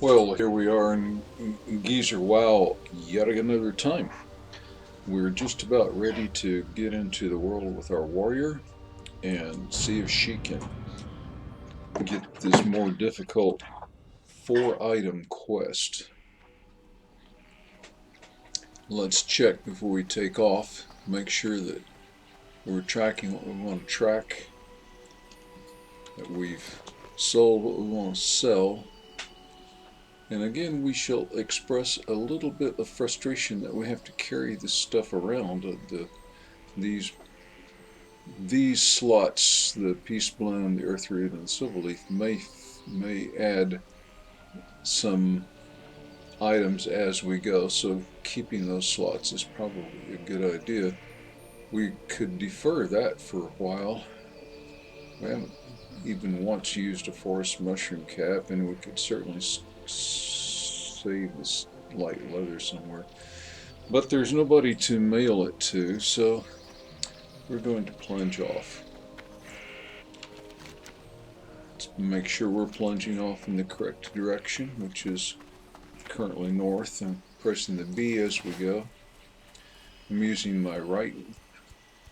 Well, here we are in GeezerWoW yet another time. We're just about ready to get into the world with our warrior and see if she can get this more difficult 4-item quest. Let's check before we take off, make sure that we're tracking what we want to track, that we've sold what we want to sell. And again, we shall express a little bit of frustration that we have to carry this stuff around. These These slots, the Peace Bloom, the Earth Root, and the Silverleaf, may add some items as we go, so keeping those slots is probably a good idea. We could defer that for a while. We haven't even once used a forest mushroom cap, and we could certainly save this light leather somewhere. But there's nobody to mail it to, so we're going to plunge off. Make sure we're plunging off in the correct direction, which is currently north, and pressing the B as we go. I'm using my right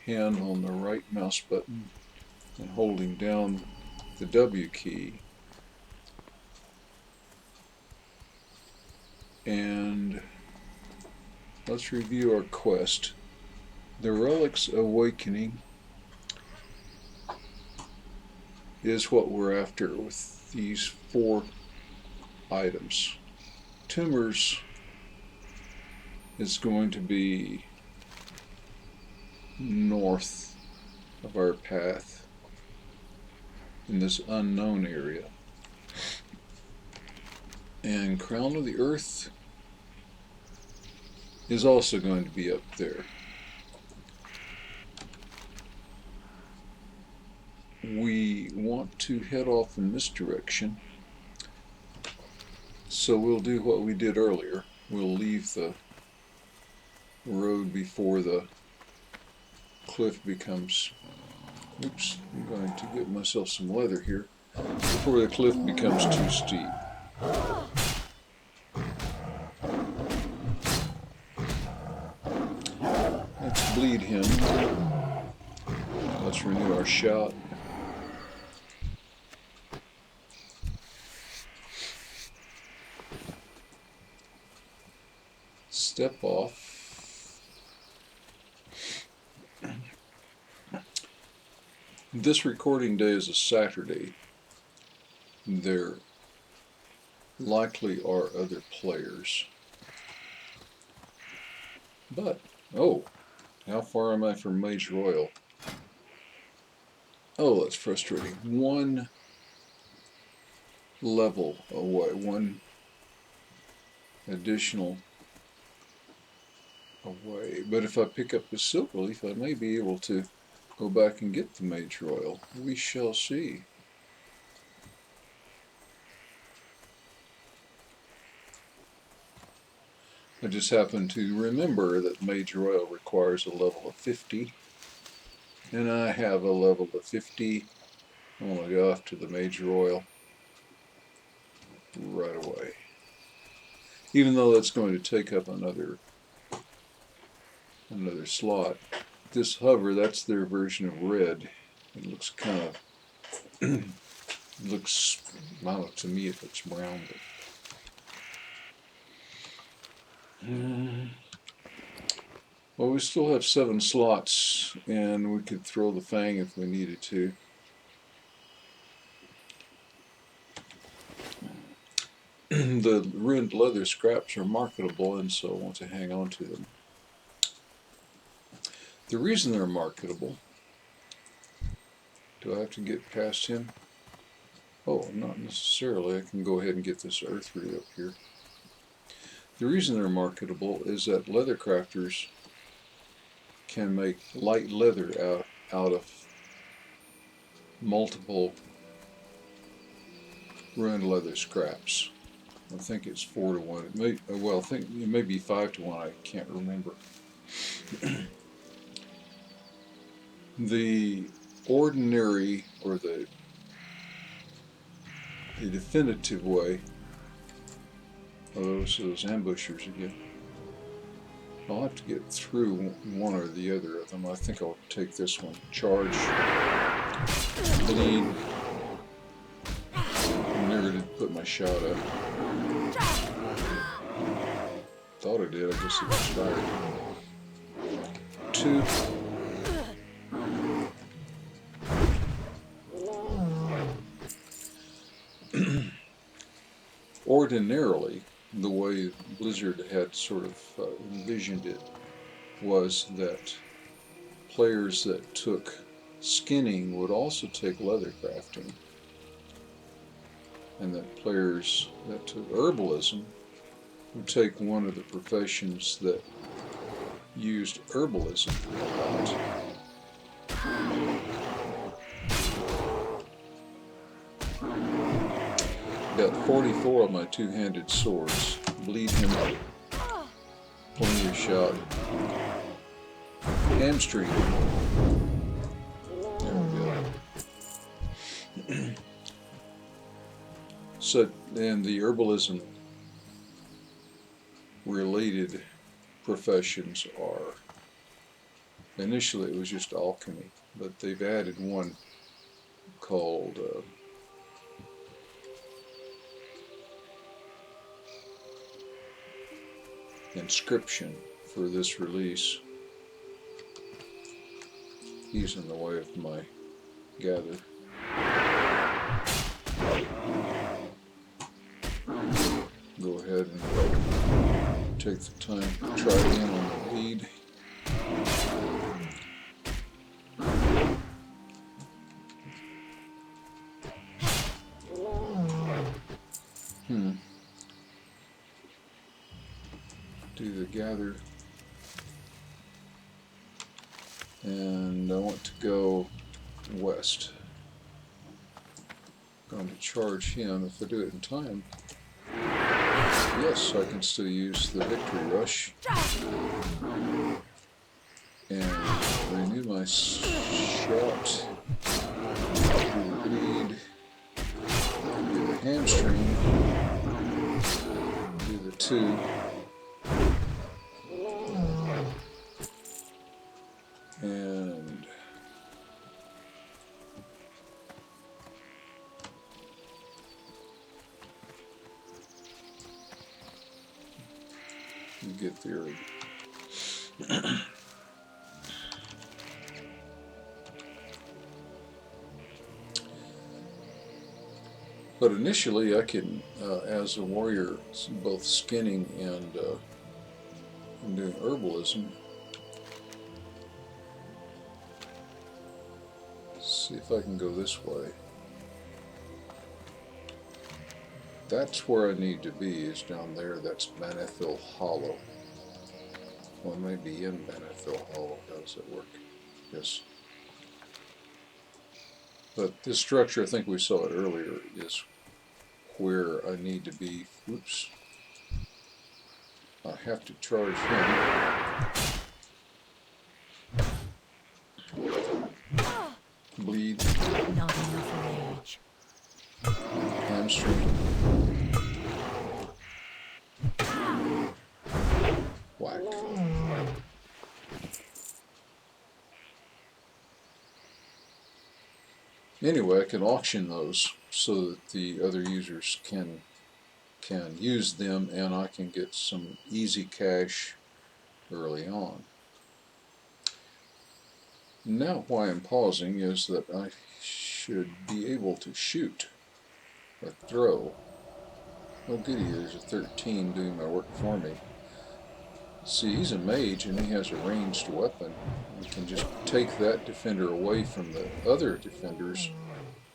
hand on the right mouse button and holding down the W key. And let's review our quest. The Relic's Awakening is what we're after with these 4 items. Tumors is going to be north of our path in this unknown area. And Crown of the Earth is also going to be up there. We want to head off in this direction, so we'll do what we did earlier. We'll leave the road before the cliff becomes, oops, I'm going to get myself some leather here, before the cliff becomes too steep. Let's bleed him. Let's renew our shot. Step off. This recording day is a Saturday. There likely are other players. But, oh, how far am I from Mage Royal? Oh, that's frustrating. 1 level away, 1 additional away. But if I pick up the Silverleaf, I may be able to go back and get the Mage Royal. We shall see. I just happen to remember that Mage Royal requires a level of 50. And I have a level of 50. I'm going to go off to the Mage Royal right away. Even though that's going to take up another slot. This hover, that's their version of red. It looks kind of, looks, I don't know, to me it looks brown. But, well, we still have 7 slots, and we could throw the Fang if we needed to. The ruined leather scraps are marketable, and so I want to hang on to them. The reason they're marketable, do I have to get past him? Oh, not necessarily. I can go ahead and get this earth root up here. The reason they're marketable is that leather crafters can make light leather out of multiple ruined leather scraps. I think it's 4 to 1. It may, well, I think it may be 5 to 1. I can't remember. The ordinary, or the definitive way those ambushers again. I'll have to get through one or the other of them. I think I'll take this one. Charge. Bleed. I never did put my shot up. Thought I did. I guess it was fired. 2. Ordinarily, the way Blizzard had sort of envisioned it was that players that took skinning would also take leather crafting, and that players that took herbalism would take one of the professions that used herbalism a lot. Got 44 of my two-handed swords. Bleed him up. Plenty of shot. Hamstring. There we go. So, and the herbalism related professions are, initially it was just alchemy, but they've added one called inscription for this release. He's in the way of my gather. Go ahead and take the time to try again on the lead. Do the gather, and I want to go west. I'm going to charge him. If I do it in time, yes, I can still use the victory rush and renew my shot. Do the bleed, do the hamstring, do the 2. And you get there. But initially I can, as a warrior, both skinning and doing herbalism. See if I can go this way. That's where I need to be, is down there. That's Manethil Hollow. Well, I may be in Manethil Hollow. How does it work? Yes. But this structure, I think we saw it earlier, is where I need to be. Oops. I have to charge him. Bleed. Not enough rage. Hamstring. Whack. Anyway, I can auction those so that the other users can use them, and I can get some easy cash early on. Now why I'm pausing is that I should be able to shoot or throw. Oh goody, there's a 13 doing my work for me. See, he's a mage and he has a ranged weapon. We can just take that defender away from the other defenders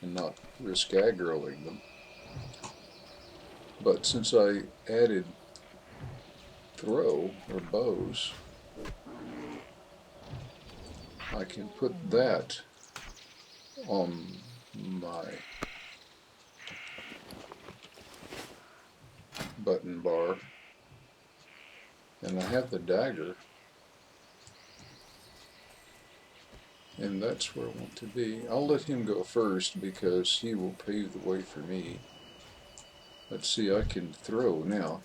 and not risk aggroing them. But since I added throw or bows, I can put that on my button bar, and I have the dagger, and that's where I want to be. I'll let him go first because he will pave the way for me. Let's see, I can throw now.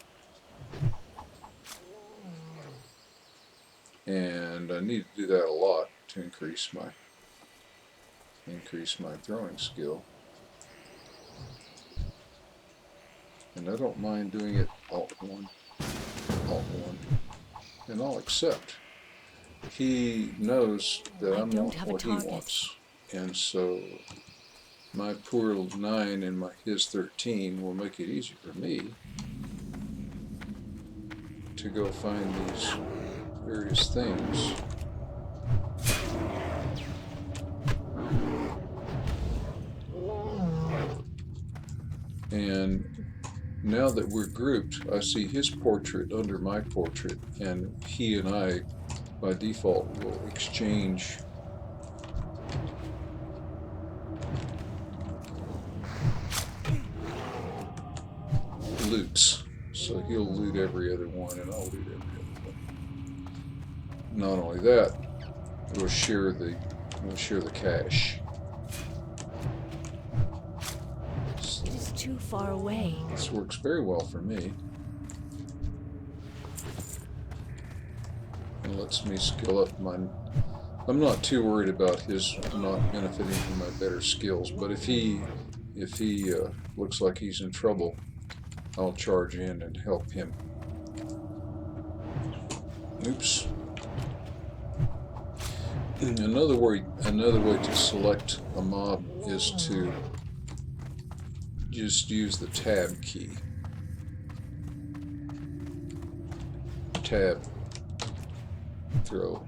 And I need to do that a lot to increase my throwing skill. And I don't mind doing it Alt 1, and I'll accept. He knows that I I'm don't not have a what he target. wants, and so my poor 9 and his 13 will make it easy for me to go find these various things. And now that we're grouped, I see his portrait under my portrait, and he and I, by default, will exchange loots. So he'll loot every other one, and I'll loot every other one. Not only that, we'll share the cash. It is too far away. This works very well for me. And lets me skill up my... I'm not too worried about his not benefiting from my better skills, but if he looks like he's in trouble, I'll charge in and help him. Oops. Another way to select a mob is to just use the tab key. Tab, throw,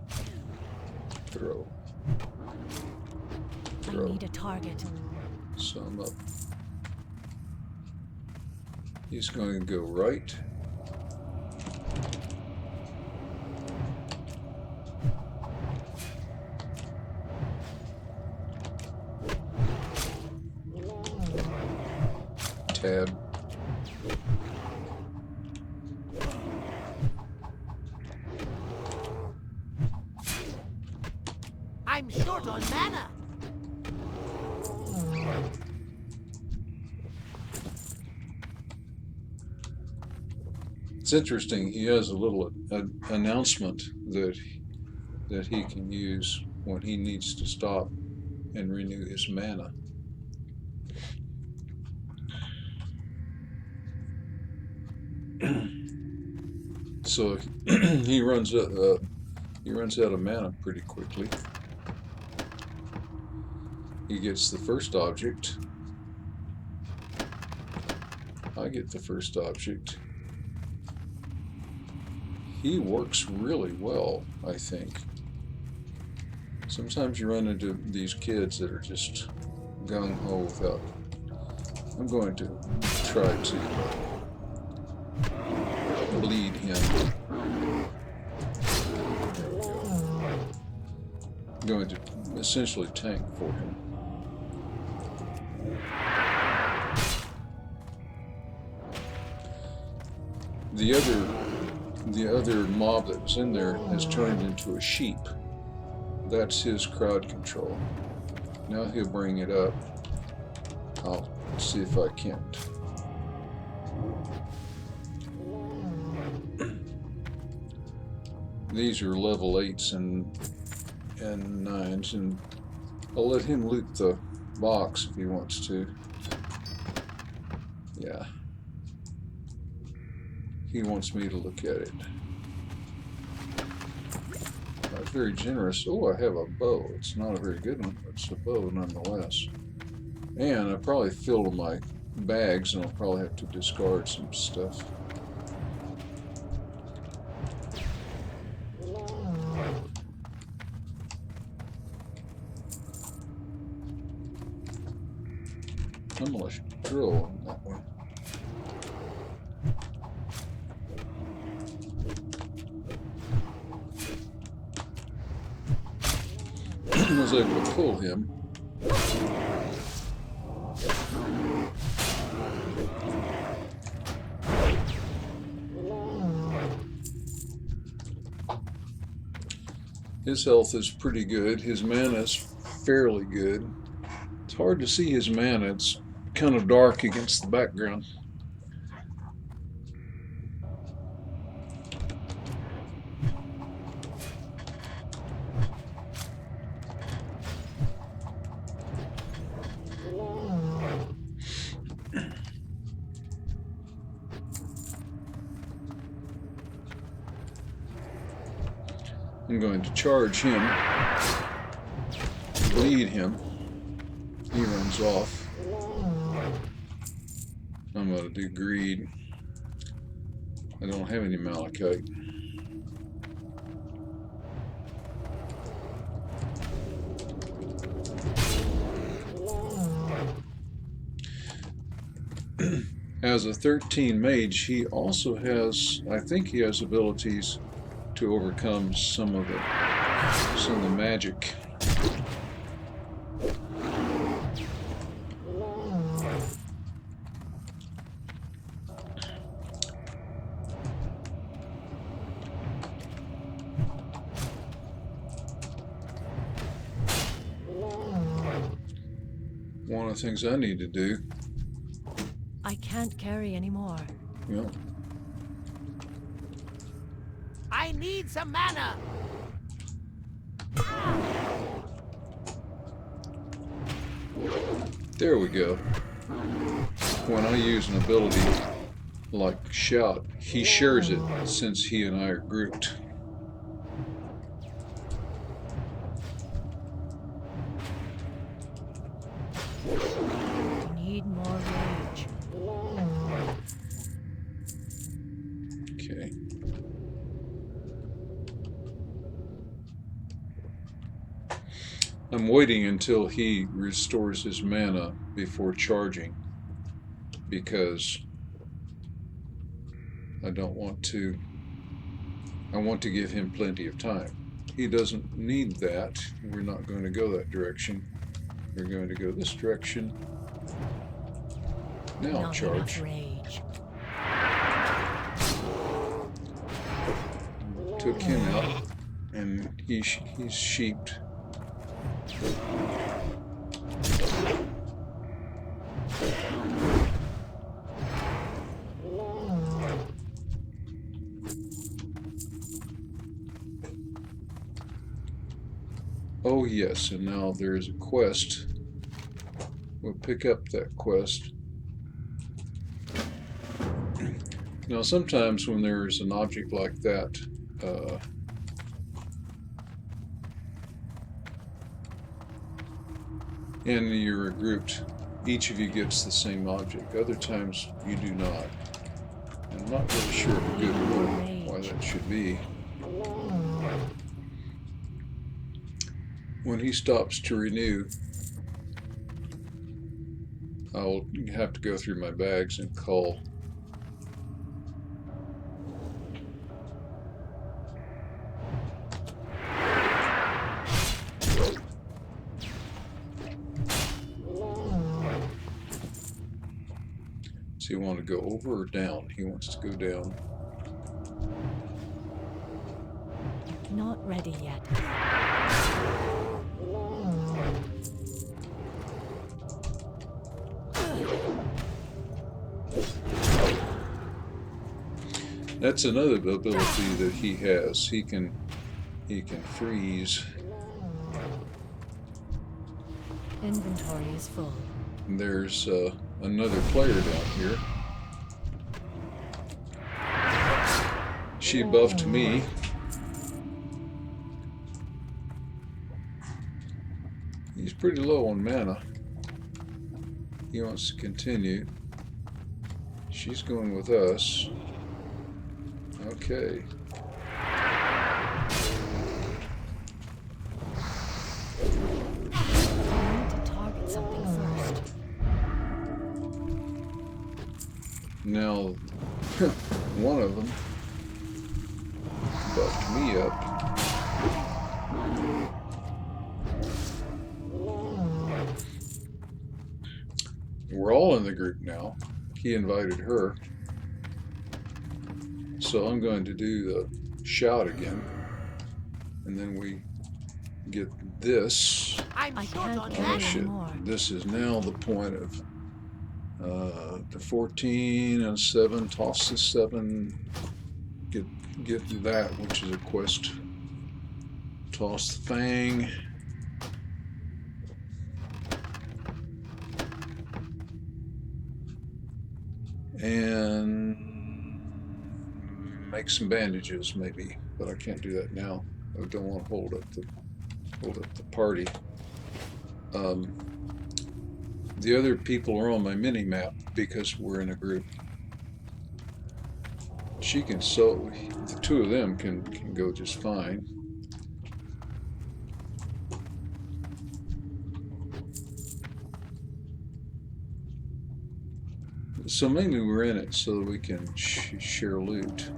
throw, throw. I need a target. So I'm up. He's going to go right. Tab. I'm short on mana. It's interesting. He has a little announcement that he can use when he needs to stop and renew his mana. So he runs out of mana pretty quickly. He gets the first object. I get the first object. He works really well, I think. Sometimes you run into these kids that are just gung-ho without... I'm going to try to bleed him. There we go. I'm going to essentially tank for him. The other mob that was in there has turned into a sheep. That's his crowd control. Now he'll bring it up. I'll see if I can't. These are level 8s and 9s, and I'll let him loot the box if he wants to. Yeah. He wants me to look at it. That's very generous. Oh, I have a bow. It's not a very good one, but it's a bow nonetheless. And I probably filled my bags, and I'll probably have to discard some stuff. I'm going to drill on that one. I was able to pull him. His health is pretty good. His mana is fairly good. It's hard to see his mana. It's kind of dark against the background. I'm going to charge him, bleed him. He runs off. I'm going to do greed. I don't have any malachite. As a 13 mage, he also has, I think he has abilities to overcome some of the magic. One of the things I need to do. I can't carry anymore. Yeah. I need some mana. There we go. When I use an ability like Shout, he shares it since he and I are grouped. I need more rage. Okay. I'm waiting until he restores his mana before charging, because I want to give him plenty of time. He doesn't need that. We're not going to go that direction. We're going to go this direction. Now Not charge. enough rage. Took him out, and he's sheeped. Oh yes, and now there is a quest. We'll pick up that quest. Now sometimes when there's an object like that, and you're grouped, each of you gets the same object. Other times you do not. I'm not really sure of a good one why that should be. When he stops to renew, I'll have to go through my bags and cull. So you want to go over or down? He wants to go down. Not ready yet. That's another ability that he has. He can freeze. Inventory is full. And there's another player down here. She buffed me. He's pretty low on mana. He wants to continue. She's going with us. Okay. I need to target something first. Now, one of them buffed me up. We're all in the group now. He invited her. So I'm going to do the shout again. And then we get this. I'm I short can't on carry Oh mana. shit. anymore. This is now the point of the 14 and 7. Toss the 7. Get that, which is a quest. Toss the fang. And make some bandages maybe, but I can't do that now. I don't want to hold up the party. The other people are on my mini map because we're in a group. She can sew. The two of them can go just fine. So mainly we're in it so that we can share loot.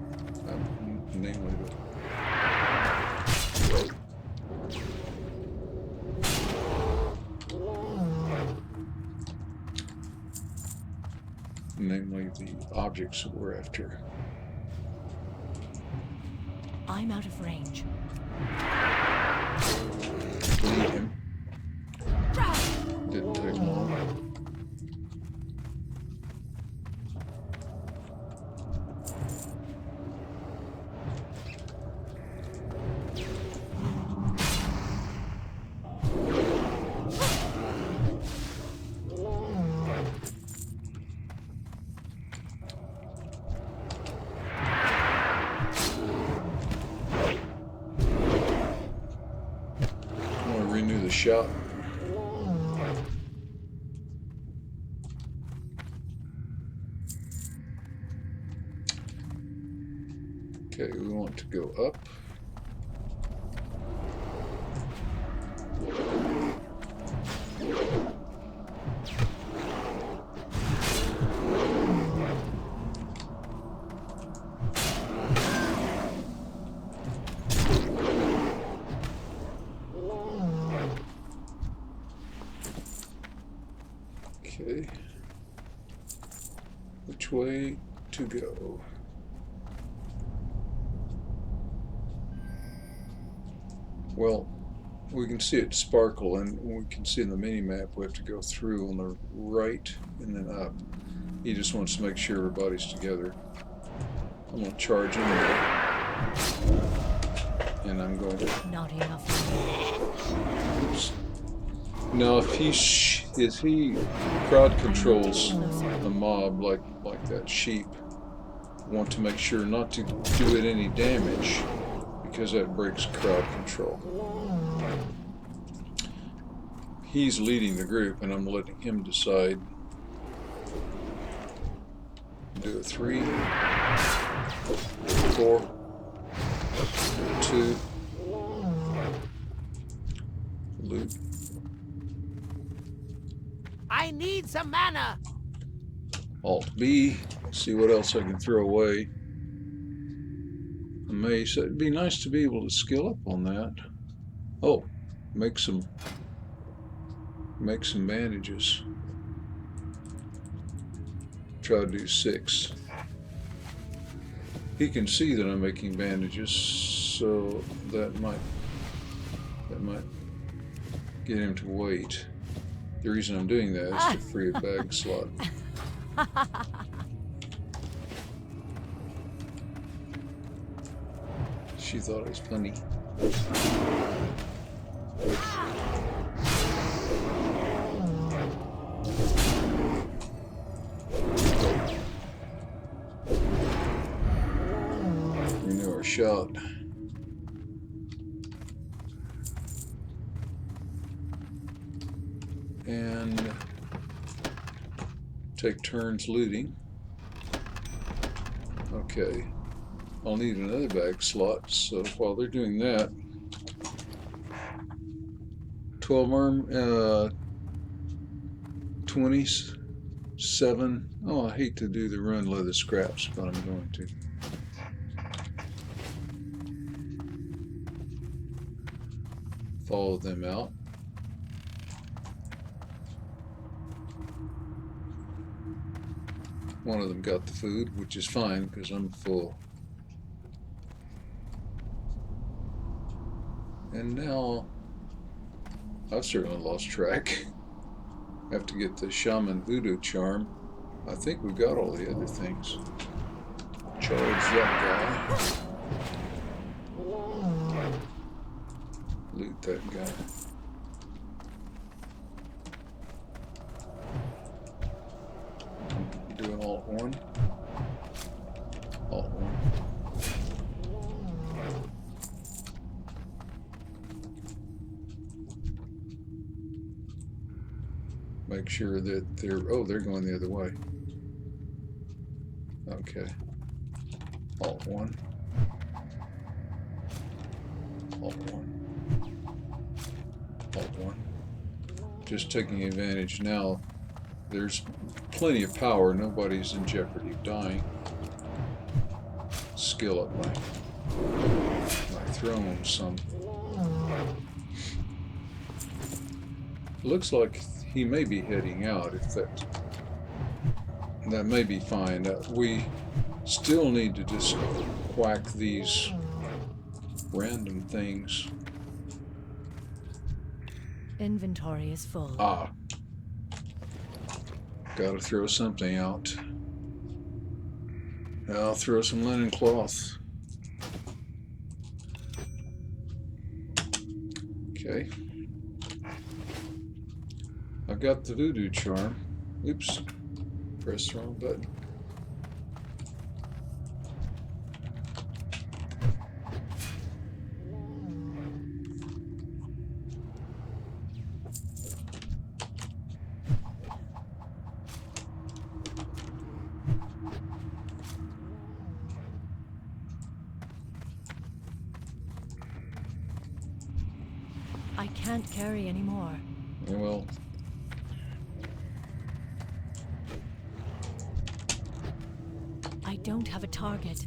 Namely the objects that we're after. I'm out of range. Lead him. Didn't take long. Renew the shot. Okay, we want to go up. Okay, which way to go? Well, we can see it sparkle, and we can see in the mini map we have to go through on the right and then up. He just wants to make sure everybody's together. I'm going to charge in there, and I'm going to. Not enough. Oops. Now, if he crowd controls a mob like that sheep, want to make sure not to do it any damage because that breaks crowd control. He's leading the group, and I'm letting him decide. Do a 3, 4, 2, loot. I need some mana. Alt B, see what else I can throw away. A mace, it'd be nice to be able to skill up on that. Oh, make some bandages. Try to do 6. He can see that I'm making bandages, so that might get him to wait. The reason I'm doing that is to free a bag slot. She thought it was funny. Renew our shot. And take turns looting. Okay. I'll need another bag slot, so while they're doing that, 12 arm, 27. Oh, I hate to do the run leather scraps, but I'm going to. Follow them out. One of them got the food, which is fine because I'm full. And now I've certainly lost track. I have to get the shaman voodoo charm. I think we've got all the other things. Charge that guy. Loot that guy. Doing alt 1. Alt 1. make sure that they're going the other way. Okay. Alt 1. Alt 1. Alt 1. Just taking advantage now. There's plenty of power. Nobody's in jeopardy of dying. Skill up my throne some. Looks like he may be heading out. If that may be fine. We still need to just whack these random things. Inventory is full. Ah. Gotta throw something out. I'll throw some linen cloth. Okay. I've got the voodoo charm. Oops. Press the wrong button. I can't carry anymore. Well, I don't have a target.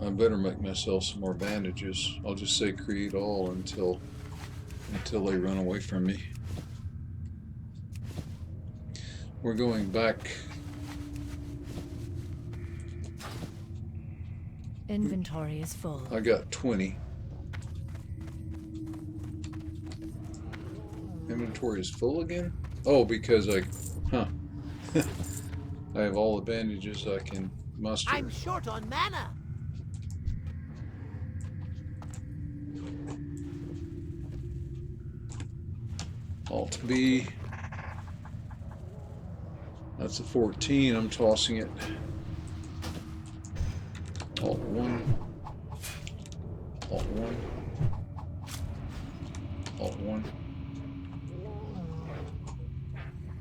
I better make myself some more bandages. I'll just say create all until they run away from me. We're going back. Inventory is full. I got 20. Inventory is full again? Oh, because I have all the bandages I can muster. I'm short on mana. Alt B. That's a 14. I'm tossing it. Alt 1. Alt 1. Alt 1.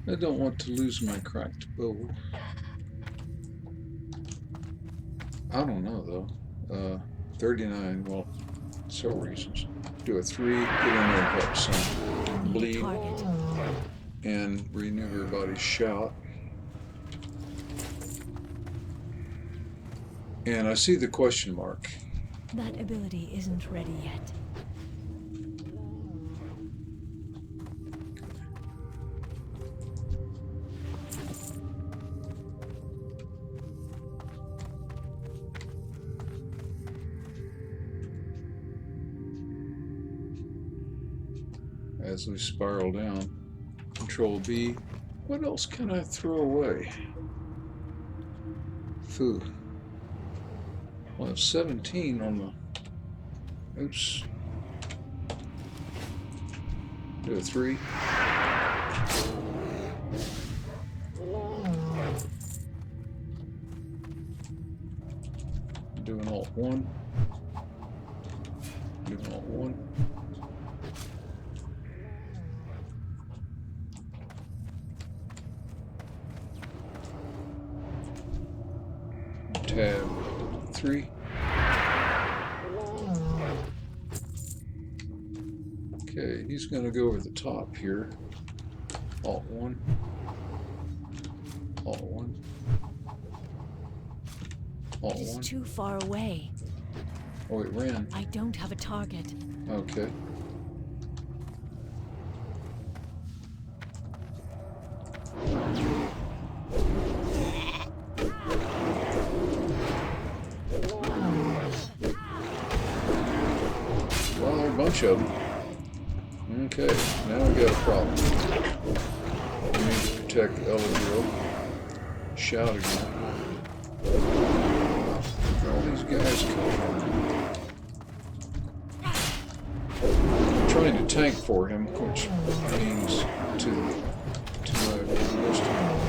I don't want to lose my cracked bow. I don't know though. 39. Well, several reasons. Do a 3. Get in there and help some bleed. Target. And renew everybody's shout. And I see the question mark. That ability isn't ready yet. As we spiral down, Control B. What else can I throw away? Foo. Well, I have 17 on the. Oops. Do a 3. Do an Alt 1. Do an Alt 1. Tab 3. Okay, he's going to go over the top here. Alt 1. Alt 1. Alt It is 1. too far away. Oh, it ran. I don't have a target. Okay. Well, there are a bunch of them. Okay, now we got a problem. We need to protect Eladriel. Shout again. Where all these guys come from? I'm trying to tank for him, which means to most of them.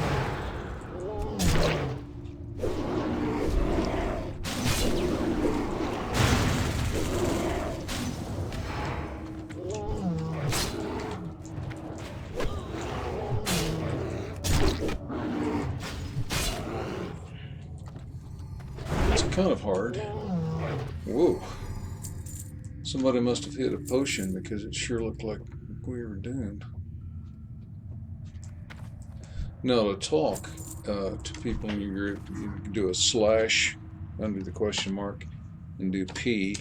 kind of hard. Whoa. Somebody must have hit a potion because it sure looked like we were doomed. Now to talk to people in your group, you can do a slash under the question mark and do P.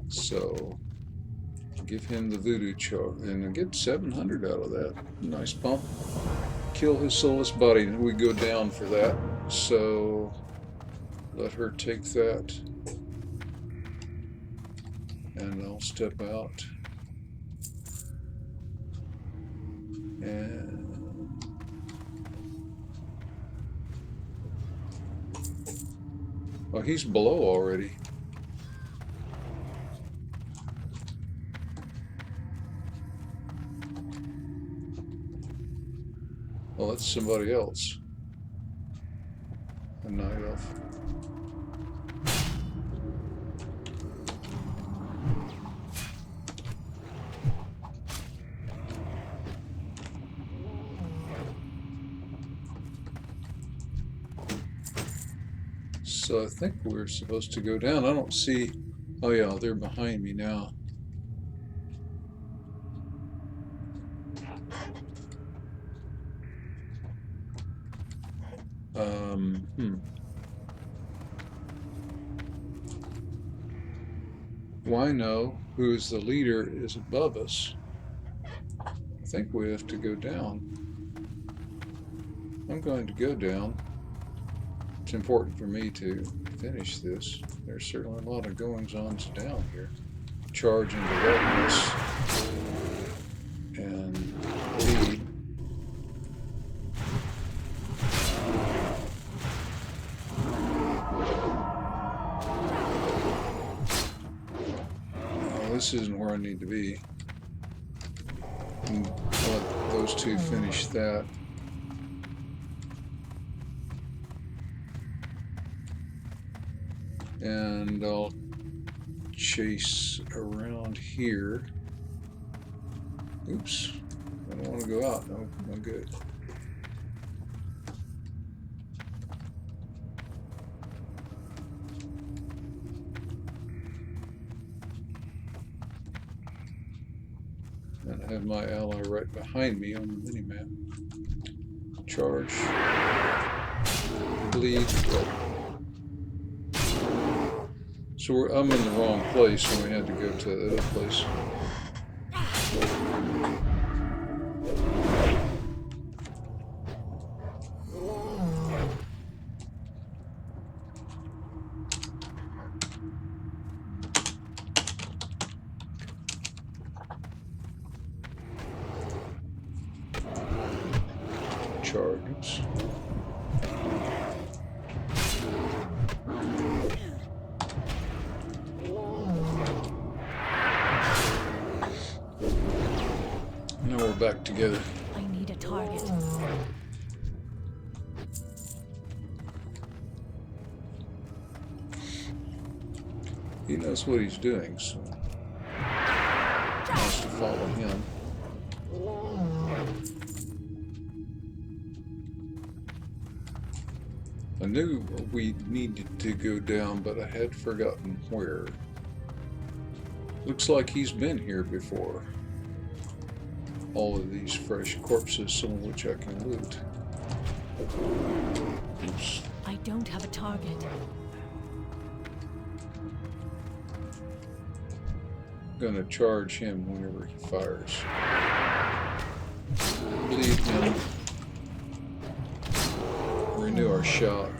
So give him the voodoo charge and get 700 out of that. Nice bump. Kill his soulless body, and we go down for that. So let her take that, and I'll step out. And oh, he's below already. Well, that's somebody else. A night elf. So I think we're supposed to go down. I don't see. Oh yeah, they're behind me now. Wino, who is the leader, is above us. I think we have to go down. I'm going to go down. It's important for me to finish this. There's certainly a lot of goings-ons down here. Charge into darkness and lead. This isn't where I need to be. And let those two finish that. And I'll chase around here. Oops. I don't want to go out. No, no good. And I have my ally right behind me on the minimap. Charge. Bleed. So I'm in the wrong place, and we had to go to the other place. Charge. Oops. Now we're back together. I need a target. He knows what he's doing, so he has to follow him. I knew we needed to go down, but I had forgotten where. Looks like he's been here before. All of these fresh corpses, some of which I can loot. Oops. I don't have a target. I'm gonna charge him whenever he fires. Bleed him. Renew our shot.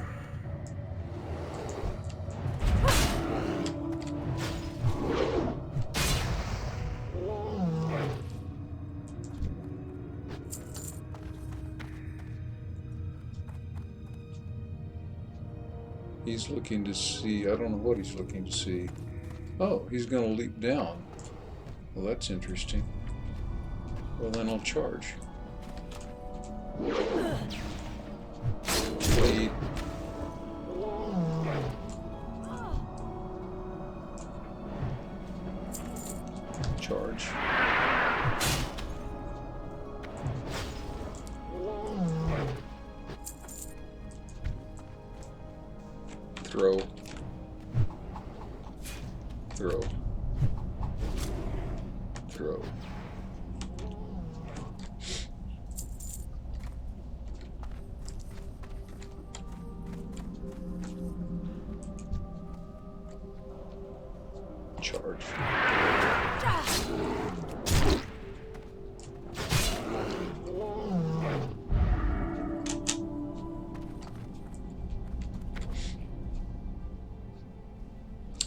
He's looking to see, I don't know what he's looking to see. Oh, he's going to leap down. Well, that's interesting. Well, then I'll charge. Lead. Charge. Throw. Throw. Throw. Charge.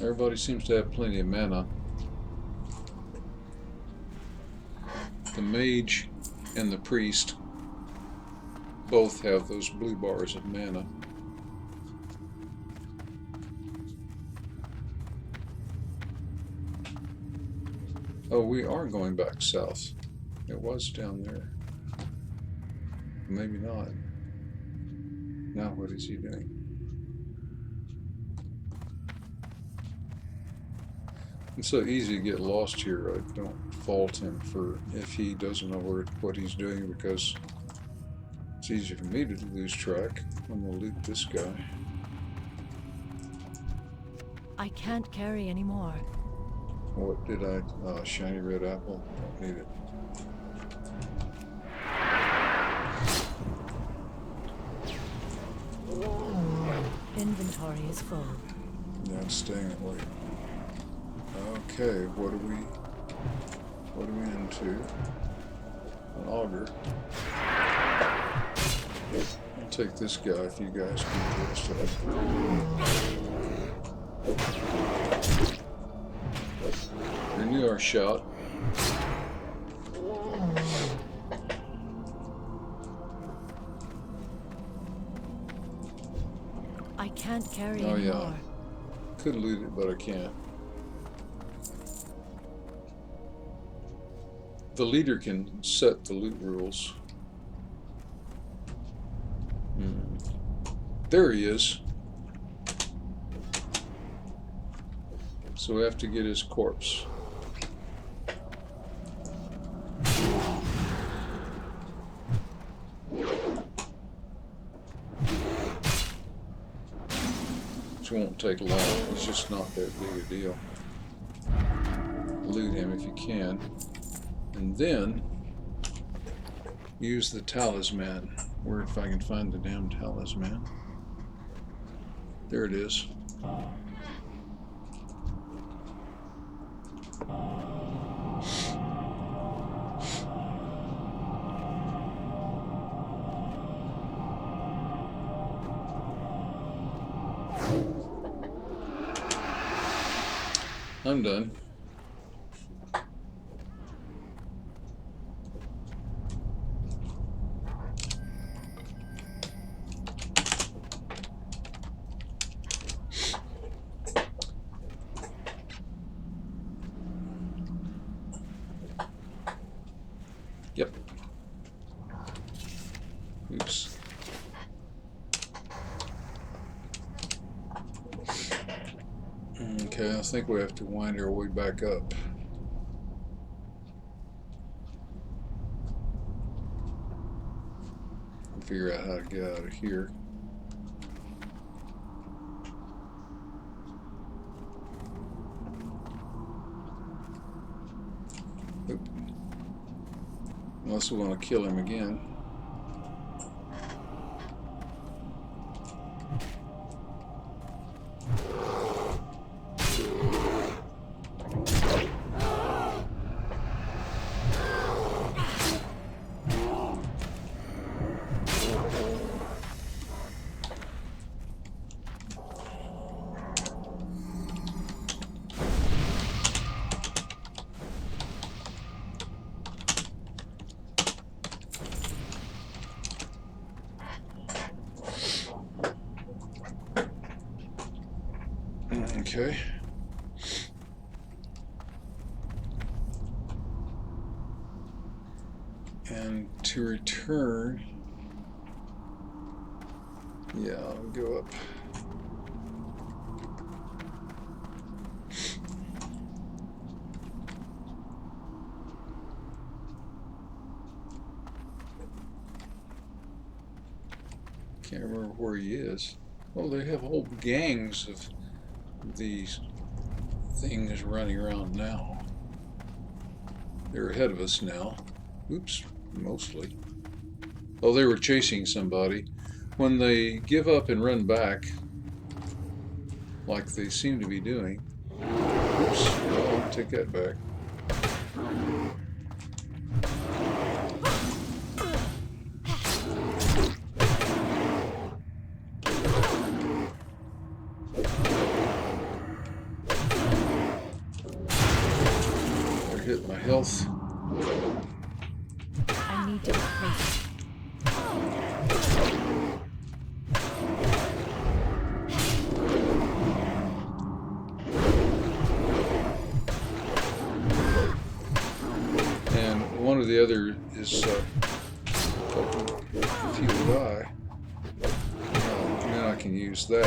Everybody seems to have plenty of mana. The mage and the priest both have those blue bars of mana. Oh, we are going back south. It was down there. Maybe not. Now what is he doing? It's so easy to get lost here. I don't fault him for if he doesn't know what he's doing, because it's easy for me to lose track. I'm gonna loot this guy. I can't carry anymore. What did I? Shiny red apple. Don't need it. Inventory is full. Yeah, it's staying that way. Okay, what are we into? An auger. I'll take this guy if you guys can do the rest of it. Renew our shot. I can't carry Oh anymore. yeah. Could loot it, but I can't. The leader can set the loot rules. There he is. So we have to get his corpse. Which won't take long. It's just not that big a deal. Loot him if you can. And then use the talisman. Where if I can find the damn talisman. There it is. I'm done. Yep. Oops. Okay, I think we have to wind our way back up. Figure out how to get out of here. Oop. Unless we want to kill him again. Okay. And to return, yeah, I'll go up. Can't remember where he is. Oh, they have whole gangs of these things running around now. They're ahead of us now. Oops, mostly. Oh, they were chasing somebody. When they give up and run back, like they seem to be doing. Oops, well, I'll take that back. I hit my health. I need to replace it. And one or the other is if you die. Now I can use that.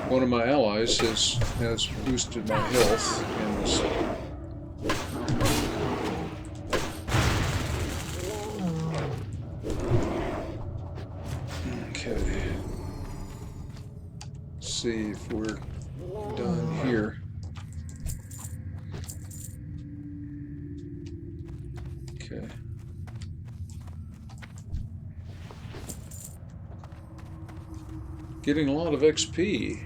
One of my allies has boosted my health in this. Okay. Let's see if we're done here. Okay. Getting a lot of XP.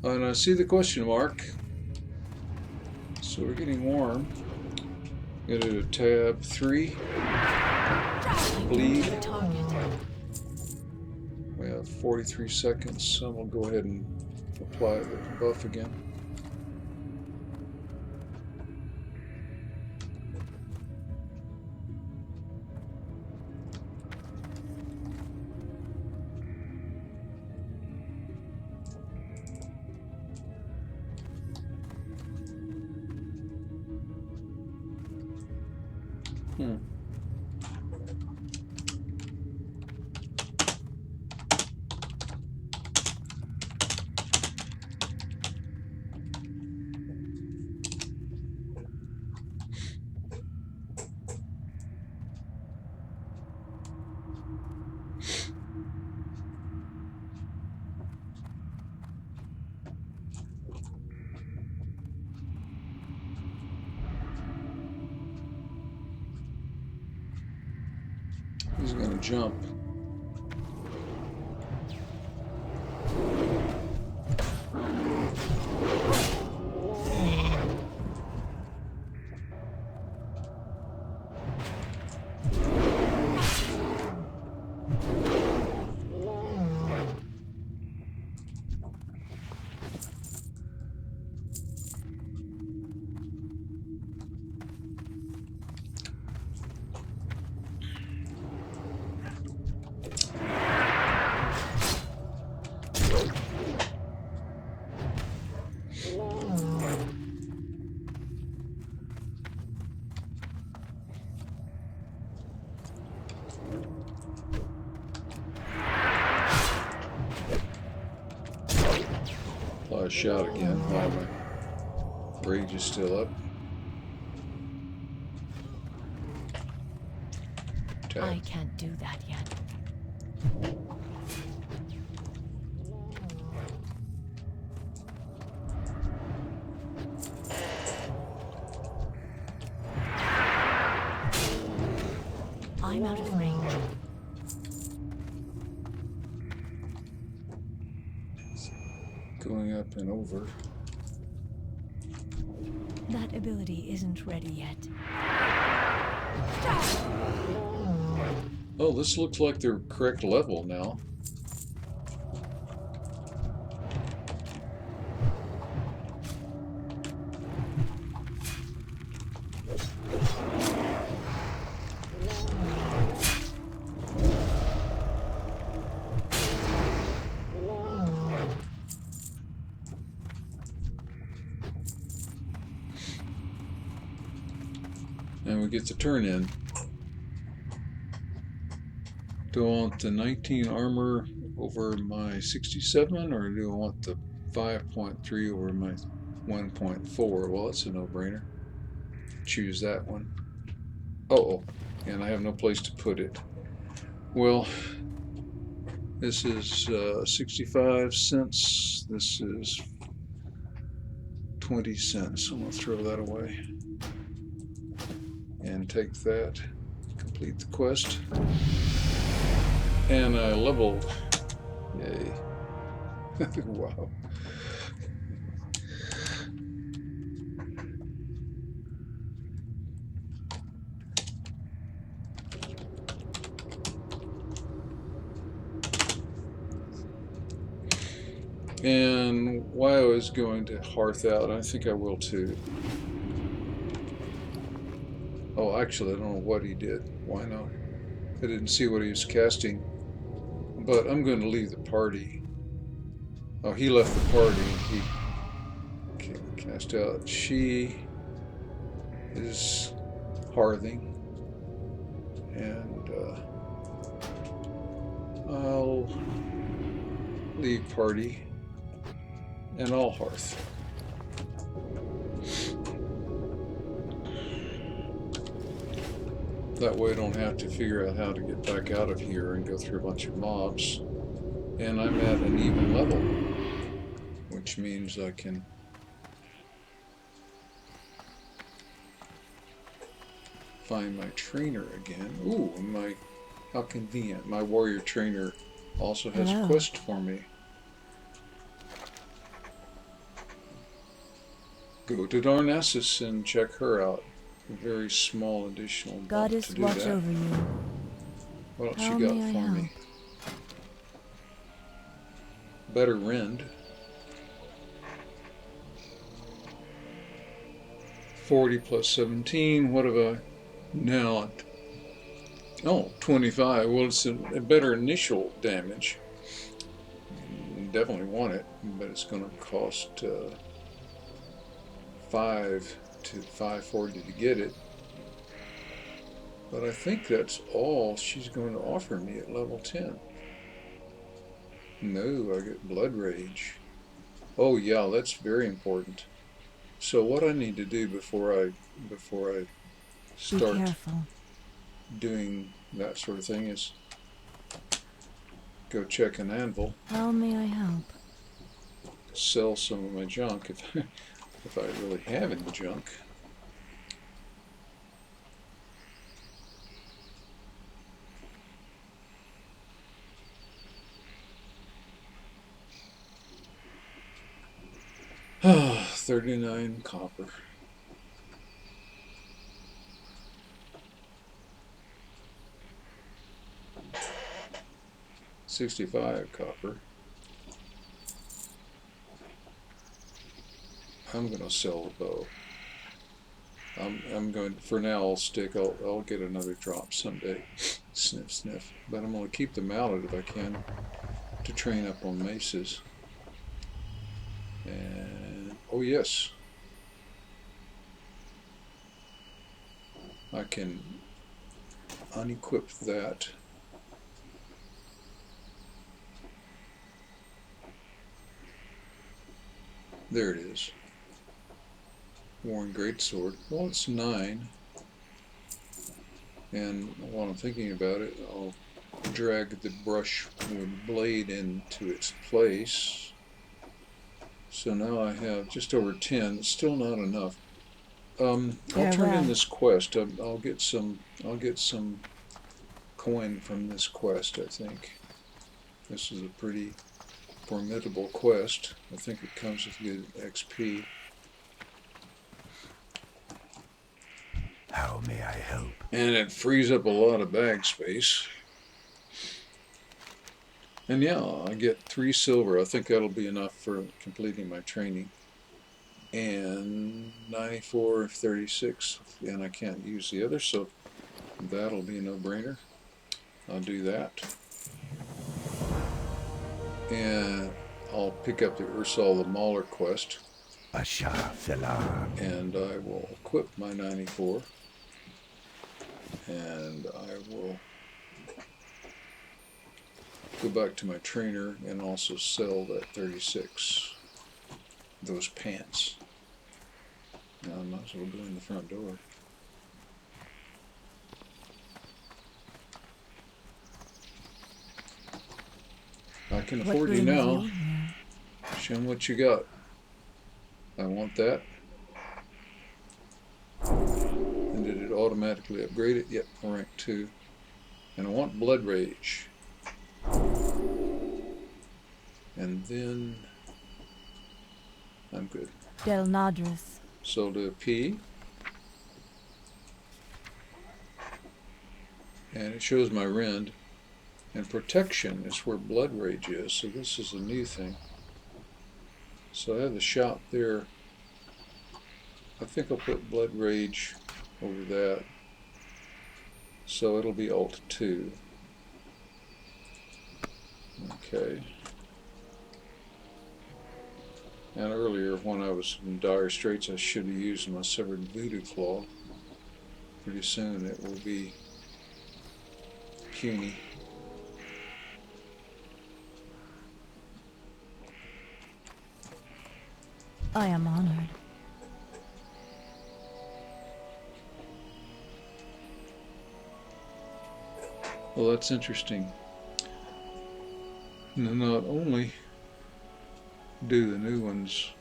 And I see the question mark. So we're getting warm. Go to tab 3. Bleed. We have 43 seconds, so we'll go ahead and apply the buff again. He's going to jump. Apply a shot again while my rage is still up. Tap. I can't do that yet. I'm out of range. Going up and over. That ability isn't ready yet. Oh, this looks like the correct level now. And we get the turn in. Do I want the 19 armor over my 67, or do I want the 5.3 over my 1.4? Well, that's a no-brainer. Choose that one. Oh, and I have no place to put it. Well, this is 65 cents. This is 20 cents. I'm going to throw that away. And take that. Complete the quest. And I leveled. Yay. Wow. And while I was going to hearth out, I think I will too. Oh, actually, I don't know what he did. Why not? I didn't see what he was casting. But I'm going to leave the party. Oh, he left the party. He cast out. She is hearthing. And I'll leave party. And I'll hearth. That way I don't have to figure out how to get back out of here and go through a bunch of mobs. And I'm at an even level, which means I can find my trainer again. Ooh, how convenient. My warrior trainer also has a quest for me. Go to Darnassus and check her out. A very small additional Goddess, to do watch that. over you. What else How you got may I for help? me? Better rend. 40 plus 17. What have I now? Oh, 25. Well, it's a better initial damage. Definitely want it, but it's going to cost 540 to get it. But I think that's all she's going to offer me at level 10. No, I get Blood Rage. Oh yeah, that's very important. So what I need to do before I Be start careful. doing that sort of thing is go check an anvil, How may I help? sell some of my junk if I really have any junk. Ah, 39 copper. $65 copper. I'm gonna sell the bow. I'm going for now. I'll get another drop someday. Sniff, sniff. But I'm gonna keep the mallet if I can to train up on maces. And oh yes, I can unequip that. There it is. Worn Greatsword. Well, it's 9. And while I'm thinking about it, I'll drag the brushwood blade into its place. So now I have just over 10. Still not enough. I'll turn in this quest. I'll get some coin from this quest, I think. This is a pretty formidable quest. I think it comes with good XP. How may I help? And it frees up a lot of bag space. And yeah, I get 3 silver. I think that'll be enough for completing my training. And 94 of 36. And I can't use the other, so that'll be a no-brainer. I'll do that. And I'll pick up the Ursal the Mauler quest. And I will equip my 94. And I will go back to my trainer and also sell that 36. Those pants. Now I might as well go in the front door. can What afford you brings now. you here? Show them what you got. I want that. And did it automatically upgrade it? Yep, rank 2. And I want Blood Rage. And then I'm good. Del Nadris. So I'll do a P. And it shows my rend. And protection is where Blood Rage is. So this is a new thing. So I have the shop there. I think I'll put Blood Rage over that. So it'll be Alt 2. Okay. And earlier, when I was in dire straits, I should have used my Severed Voodoo Claw. Pretty soon it will be puny. I am honored. Well, that's interesting. Not only do the new ones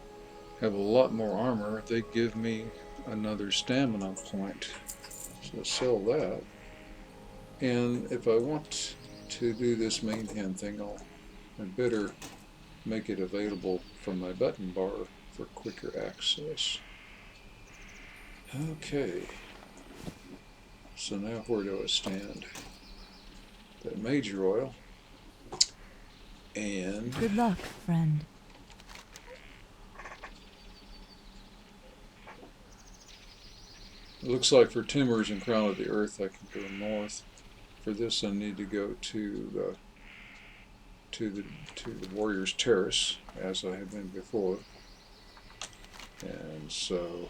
have a lot more armor, they give me another stamina point. So sell that. And if I want to do this main hand thing, I better make it available from my button bar for quicker access. Okay. So now where do I stand? That Major Oil. And Good luck, friend. it looks like for Tumors and Crown of the Earth I can go north. For this I need to go to the Warrior's Terrace, as I have been before. And so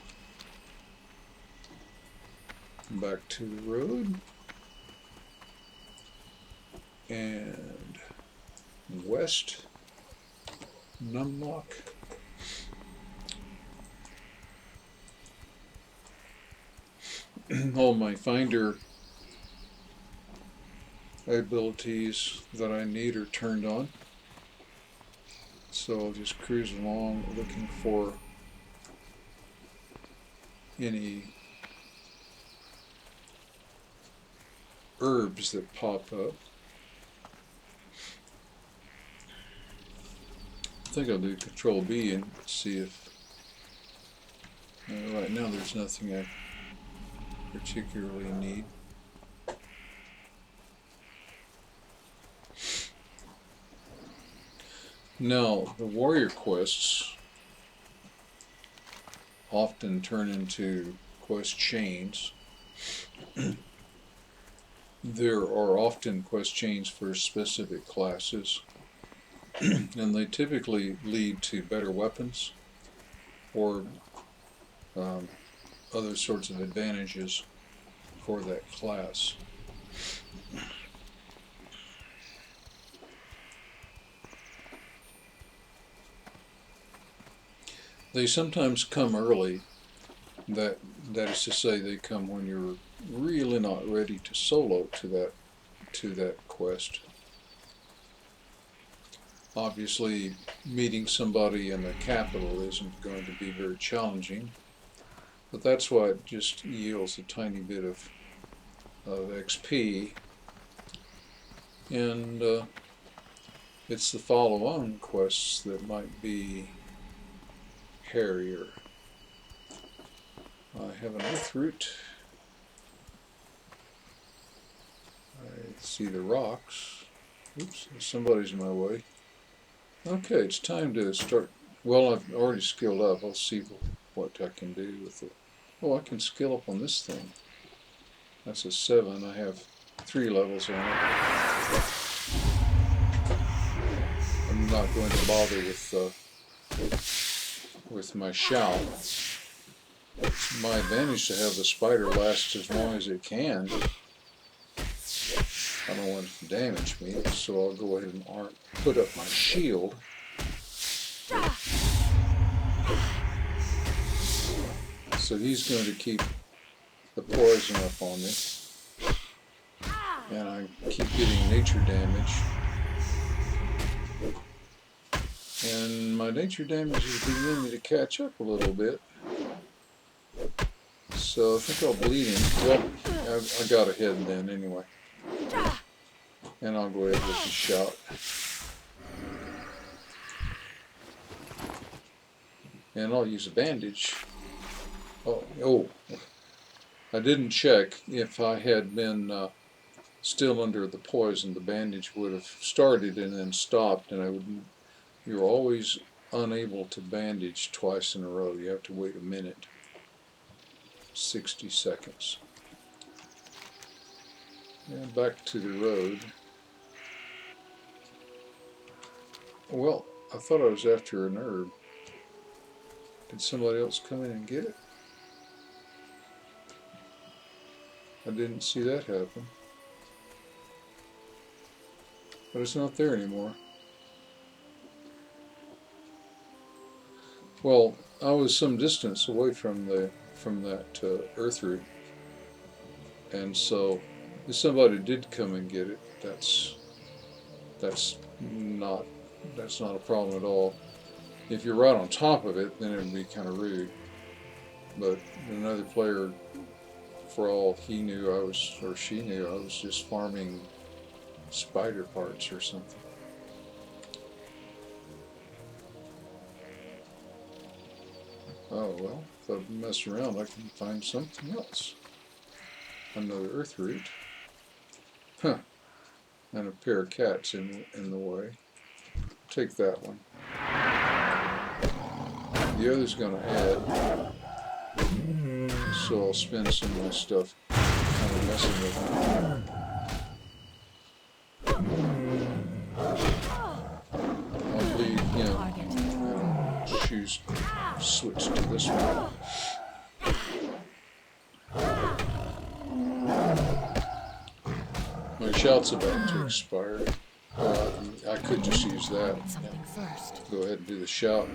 back to the road and west Numlock. All my finder abilities that I need are turned on. So I'll just cruise along looking for any herbs that pop up. I think I'll do Control B and see if right now there's nothing I particularly need. Now, the warrior quests often turn into quest chains. There are often quest chains for specific classes, and they typically lead to better weapons or other sorts of advantages for that class. They sometimes come early. That is to say, they come when you're really not ready to solo to that quest. Obviously, meeting somebody in the capital isn't going to be very challenging, but that's why it just yields a tiny bit of XP, and it's the follow-on quests that might be hairier. I have an earth root. I see the rocks. Oops, somebody's in my way. Okay, it's time to start. Well, I've already skilled up. I'll see what I can do with it. Oh, I can skill up on this thing. That's a 7. I have 3 levels on it. I'm not going to bother with my shout. It's my advantage to have the spider last as long as it can. I don't want it to damage me, so I'll go ahead and put up my shield. So he's going to keep the poison up on me. And I keep getting nature damage. And my nature damage is beginning to catch up a little bit. So I think I'll bleed him. Well, I got ahead then anyway. And I'll go ahead with the shout. And I'll use a bandage. Oh, I didn't check if I had been still under the poison. The bandage would have started and then stopped, and I would. You're always unable to bandage twice in a row. You have to wait a minute, 60 seconds. And back to the road. Well, I thought I was after an herb. Did somebody else come in and get it? I didn't see that happen. But it's not there anymore. Well, I was some distance away from that earth root, and so if somebody did come and get it, that's not a problem at all. If you're right on top of it, then it would be kind of rude. But another player, for all he knew, or she knew, I was just farming spider parts or something. Oh well, if I mess around, I can find something else. Another earth root. Huh. And a pair of cats in the way. Take that one. The other's going to add, so I'll spend some of my stuff kind of messing with it. I'll bleed him, and I'll switch to this one. My shout's about to expire. I could just use that. Go ahead and do the shout.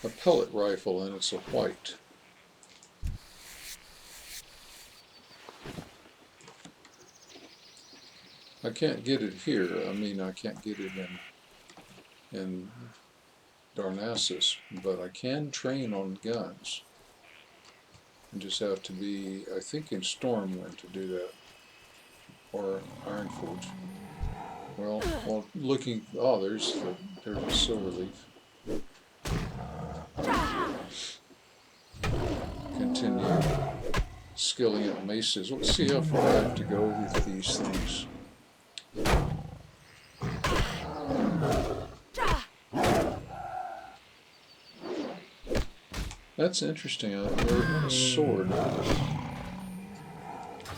A pellet rifle, and it's a white. I can't get it here. I mean, I can't get it in Darnassus, but I can train on guns. I just have to be, I think, in Stormwind to do that, or Ironforge. Well, looking, there's a silver leaf. Continue skilling at maces. Let's see how far I have to go with these things. That's interesting. I've never had a sword. I'm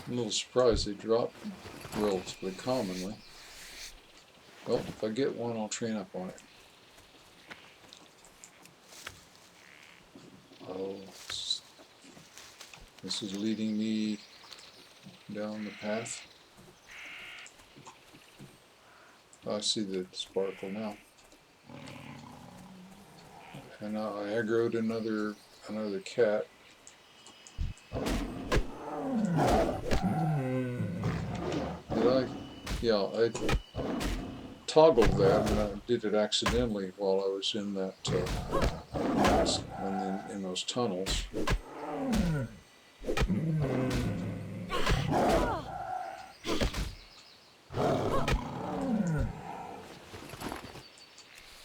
a little surprised they drop relatively commonly. Well, if I get one, I'll train up on it. Oh, this is leading me down the path. I see the sparkle now. And now I aggroed another cat. Yeah, I toggled that, and I did it accidentally while I was in that in those tunnels.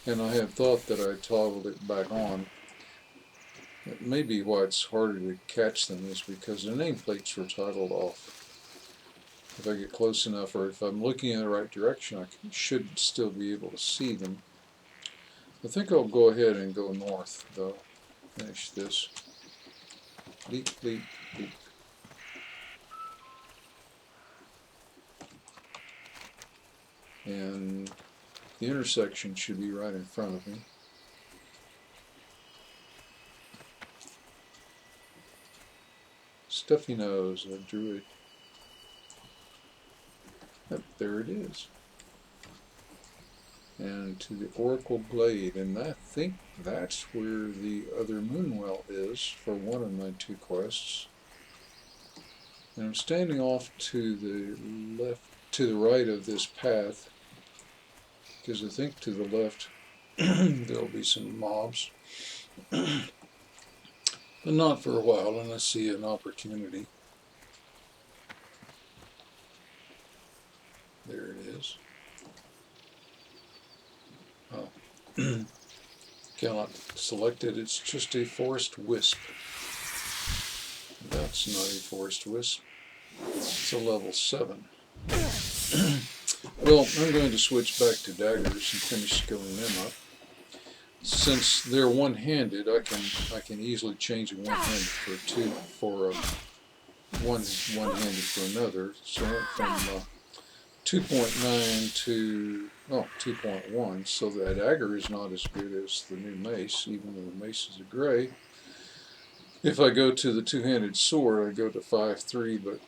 And I had thought that I toggled it back on. It may be why it's harder to catch them is because the nameplates were toggled off. If I get close enough, or if I'm looking in the right direction, I should still be able to see them. I think I'll go ahead and go north, though. Finish this. Leap, leap, leap. And the intersection should be right in front of me. Stuffy nose, a druid. Yep, there it is. And to the Oracle Glade, and I think that's where the other Moonwell is for one of my two quests. And I'm standing off to the left, to the right of this path, because I think to the left there'll be some mobs. But not for a while, and I see an opportunity. There it is. Oh. Cannot select it. It's just a forest wisp. That's not a forest wisp. It's a level 7. Well, I'm going to switch back to daggers and finish skilling them up. Since they're one-handed, I can easily change a one-handed for one-handed for another. So I went from 2.9 to 2.1. So the dagger is not as good as the new mace, even though the mace is a gray. If I go to the two-handed sword, I go to 5.3,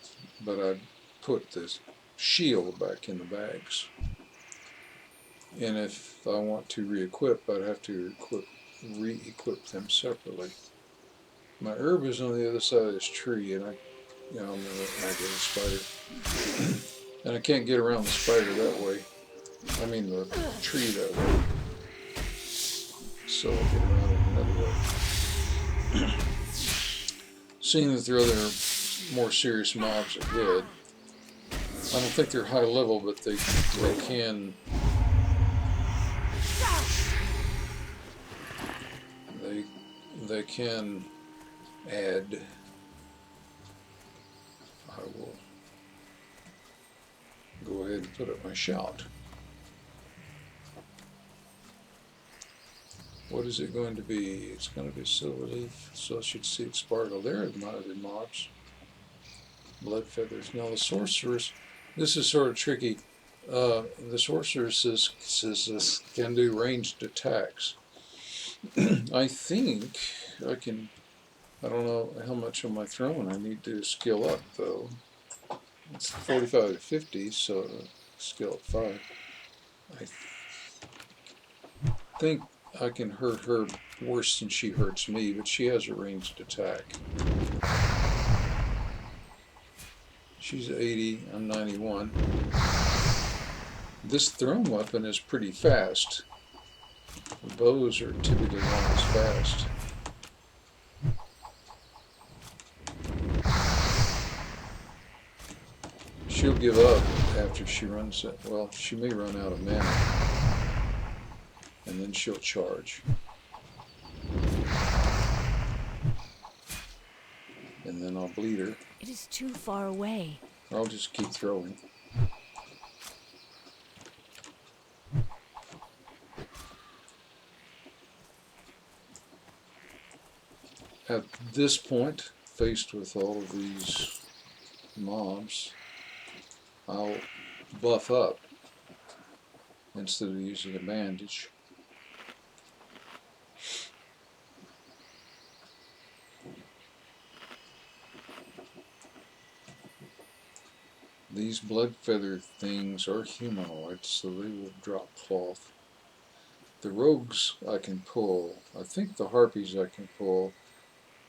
but I put this shield back in the bags. And if I want to re-equip, I'd have to re-equip them separately. My herb is on the other side of this tree, and I'm going to aggro the spider. And I can't get around the spider that way. I mean the tree that way. So I'll get around it another way. Seeing that there are other more serious mobs ahead, I don't think they're high level, but they can they can add. I will go ahead and put up my shout. What is it going to be? It's going to be silver leaf, so I should see it sparkle. There are my other mobs. Blood feathers. Now the sorceress, this is sort of tricky. The sorceress says can do ranged attacks. I think I can. I don't know how much on my throne I need to skill up though. It's 45 to 50, so skill up 5. I think I can hurt her worse than she hurts me, but she has a ranged attack. She's 80, I'm 91. This thrown weapon is pretty fast. The bows are typically not as fast. She'll give up after she runs it. Well, she may run out of mana. And then she'll charge. And then I'll bleed her. It is too far away. I'll just keep throwing. At this point, faced with all of these mobs, I'll buff up instead of using a bandage. These blood feather things are humanoids, so they will drop cloth. The rogues I can pull. I think the harpies I can pull,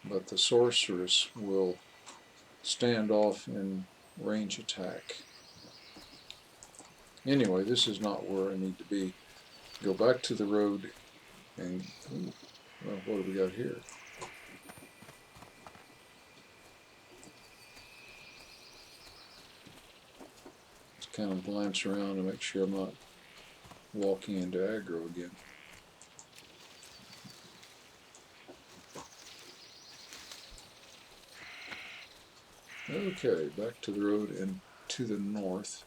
but the sorceress will stand off in range attack. Anyway, this is not where I need to be. Go back to the road and well, what do we got here? Just kind of glance around to make sure I'm not walking into aggro again. Okay, back to the road and to the north.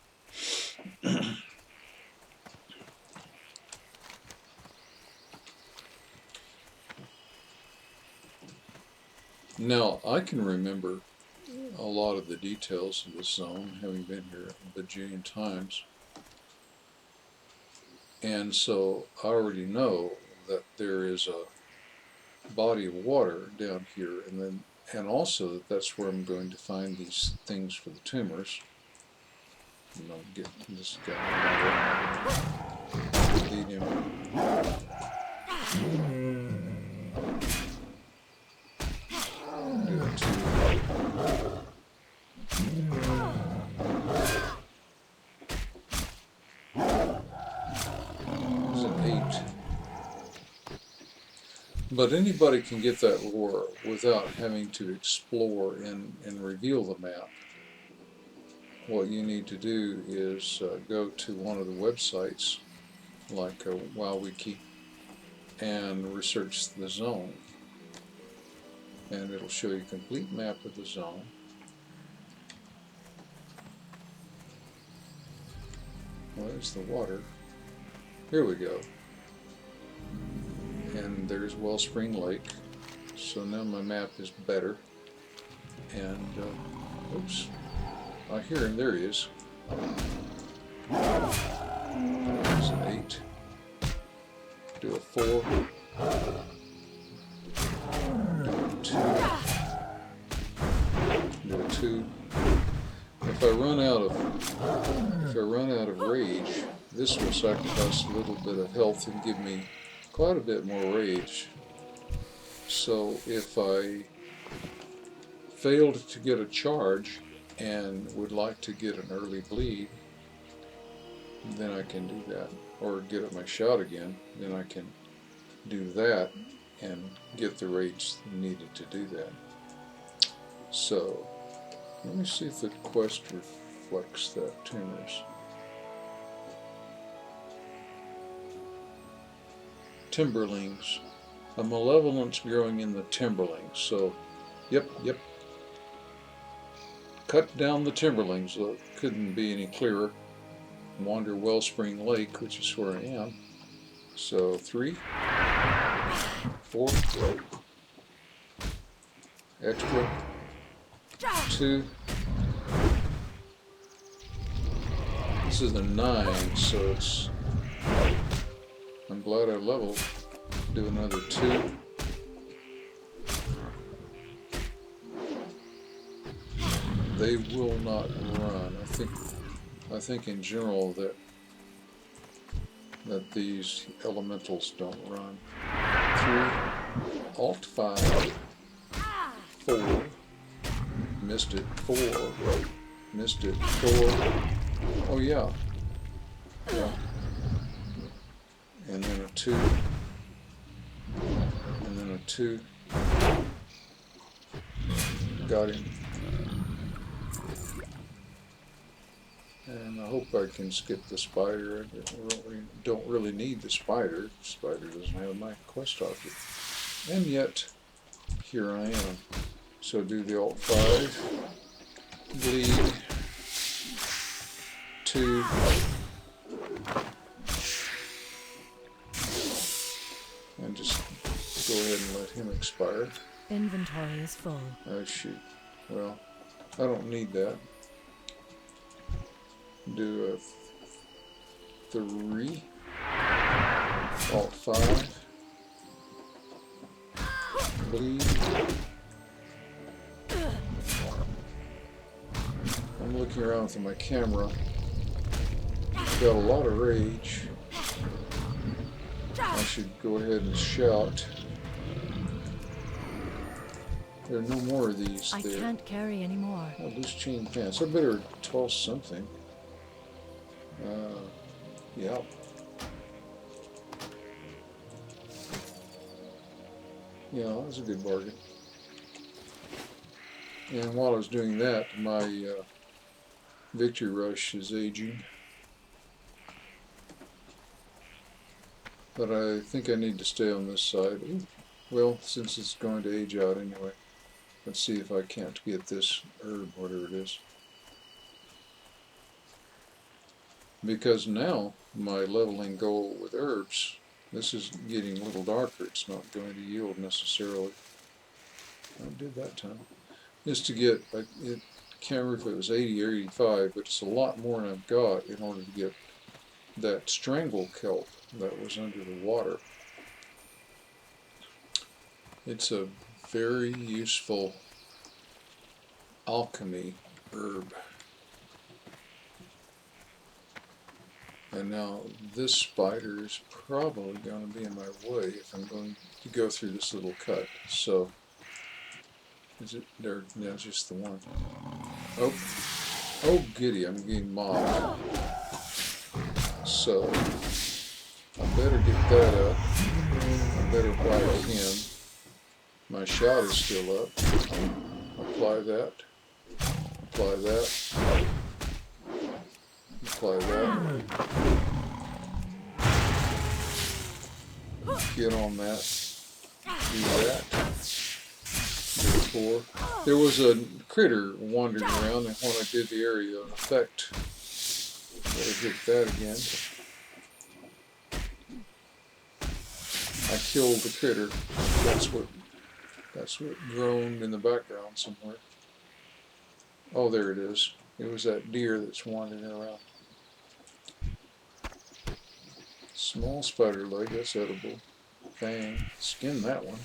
Now, I can remember a lot of the details of this zone, having been here a bajillion times. And so I already know that there is a body of water down here, and also that that's where I'm going to find these things for the tumors. You know, get this guy. Lead him. Do it too. But anybody can get that lore without having to explore and reveal the map. What you need to do is go to one of the websites like WoWWiki and research the zone. And it'll show you a complete map of the zone. Well, there's the water. Here we go. And there's Wellspring Lake. So now my map is better. And, oops. I hear him. There he is. There's an 8. Do a 4. Do a 2. If I run out of rage, this will sacrifice a little bit of health and give me quite a bit more rage. So if I failed to get a charge and would like to get an early bleed, then I can do that. Or get at my shot again, then I can do that and get the rage needed to do that. So let me see if the quest reflects that tumors. Timberlings. A malevolence growing in the timberlings. So, yep. Cut down the timberlings. Look, couldn't be any clearer. Wander Wellspring Lake, which is where I am. So, 3, 4, extra, 2. This is a 9, so it's. I'm glad I leveled. Do another 2. They will not run. I think in general that these elementals don't run. 3, Alt 5, 4, missed it, 4, missed it, 4. Oh yeah. And then a 2, and then a 2. Got him. And I hope I can skip the spider. I don't really need the spider. The spider doesn't have my quest object. And yet, here I am. So do the Alt 5, bleed, 2, and just go ahead and let him expire. Inventory is full. Oh shoot. Well, I don't need that. Do a 3, Alt 5, bleed. I'm looking around with my camera. Got a lot of rage. I should go ahead and shout. There are no more of these I there. can't carry any more. Oh, loose chain pants. I better toss something. Yeah. Yeah, that was a good bargain. And while I was doing that, my victory rush is aging. But I think I need to stay on this side. Ooh, well, since it's going to age out anyway. Let's see if I can't get this herb, whatever it is. Because now, my leveling goal with herbs, this is getting a little darker. It's not going to yield necessarily. I did that time. Is to get, I can't remember if it was 80 or 85, but it's a lot more than I've got in order to get that strangle kelp that was under the water. It's a very useful alchemy herb. And now this spider is probably going to be in my way if I'm going to go through this little cut. So, is it there? Yeah, just the one. Oh giddy, I'm getting mobbed. So, I better get that up. I better whack him. My shot is still up. Apply that. Apply that. Apply that. Get on that. Do that. Therefore, there was a critter wandering around, and when I did the area of effect, better hit that again. I killed the critter. That's what groaned in the background somewhere. Oh, there it is. It was that deer that's wandering around. Small spider leg, that's edible. Fang, skin that one.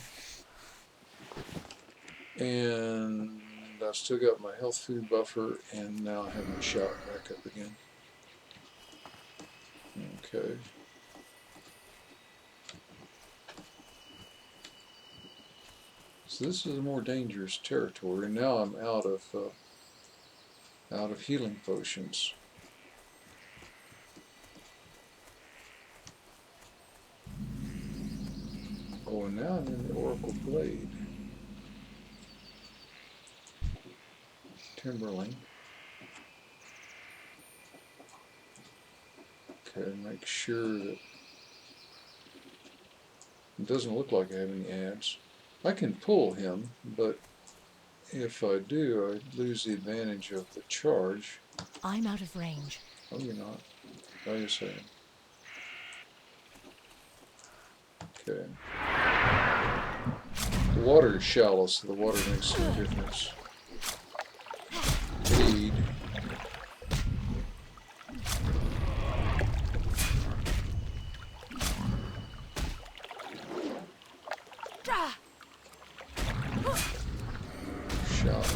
And I still got my health food buffer, and now I have my shot back up again. Okay. So this is a more dangerous territory. Now I'm out of healing potions. Oh, and now I'm in the Oracle Blade. Timberling. Okay, make sure that it doesn't look like I have any ads. I can pull him, but if I do, I lose the advantage of the charge. I'm out of range. Oh, you're not. Oh, yes, I am. Okay. The water is shallow, so the water makes no difference. Bleed. Shot.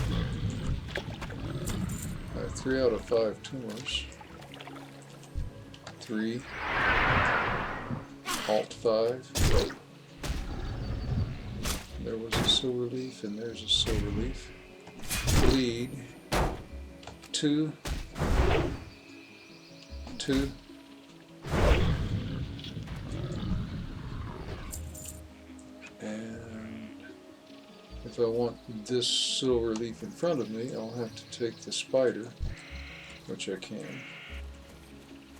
I have 3 out of 5 tumors. 3. Alt 5. There was a silver leaf, and there's a silver leaf. Bleed. 2. 2. And if I want this silver leaf in front of me, I'll have to take the spider, which I can.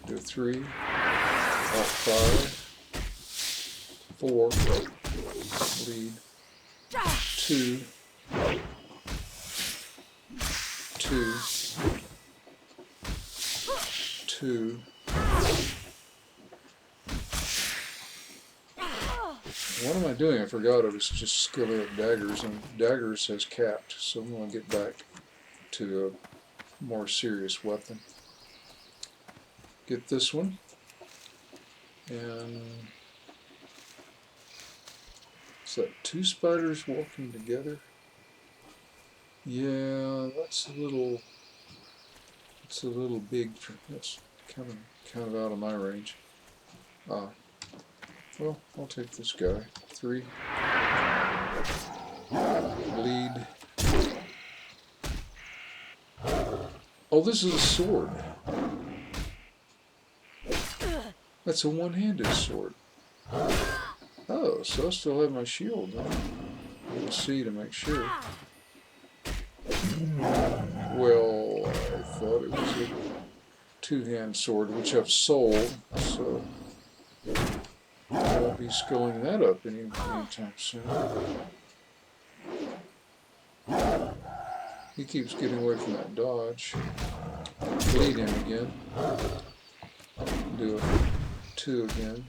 Do 3. Alt 5. 4. Bleed. 2. 2. 2. What am I doing? I forgot I was just skilling up daggers, and daggers has capped, so I'm going to get back to a more serious weapon. Get this one, and is that 2 spiders walking together? Yeah, that's a little big. That's kind of out of my range. Well, I'll take this guy. 3. Bleed. Oh, this is a sword. That's a one-handed sword. Oh, so I still have my shield. We'll see to make sure. Well, I thought it was a 2-hand sword, which I've sold, so I won't be skilling that up anytime soon. He keeps getting away from that dodge. Bleed him again. Do a 2 again.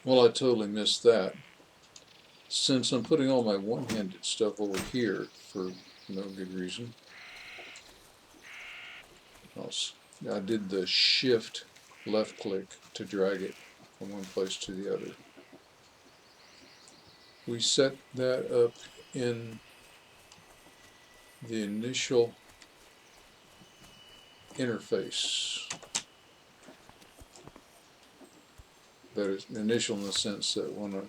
Well, I totally missed that. Since I'm putting all my one-handed stuff over here for no good reason, I did the shift left click to drag it from one place to the other. We set that up in the initial interface. That is initial in the sense that when I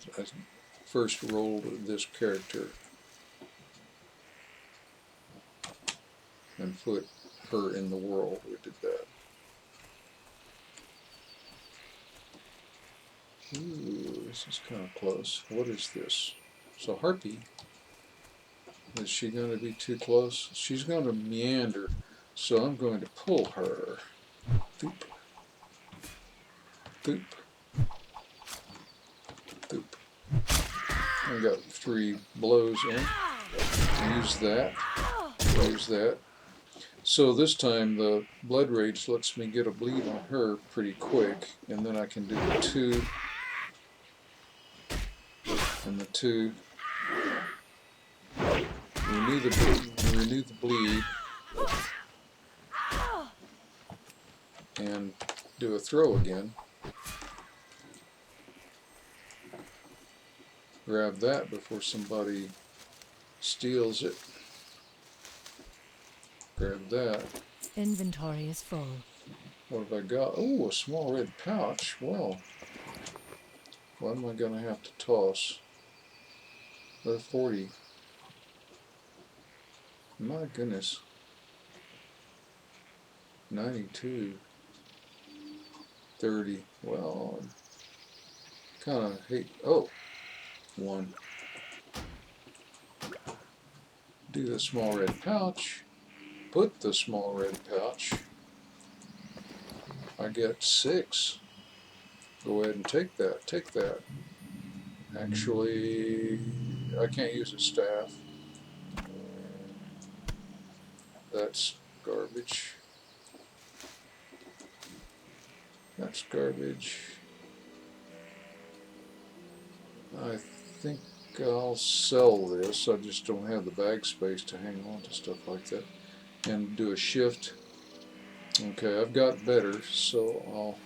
first rolled this character. and put her in the world. We did that. Ooh, this is kind of close. What is this? So harpy. Is she going to be too close? She's going to meander. So I'm going to pull her. Boop. Boop. Boop. I got 3 blows in. Use that. Use that. So this time the blood rage lets me get a bleed on her pretty quick, and then I can do the 2 and the 2. Renew the bleed, and do a throw again. Grab that before somebody steals it. Grab that. Inventory is full. What have I got? Oh, a small red pouch. Well, what am I going to have to toss? Another 40. My goodness. 92. 30. Well, I kind of hate... Oh, 1. Do the small red pouch. Put the small red pouch. I get 6. Go ahead and take that. Take that. Actually, I can't use a staff. That's garbage. That's garbage. I think I'll sell this. I just don't have the bag space to hang on to stuff like that. And do a shift. Okay, I've got better, so I'll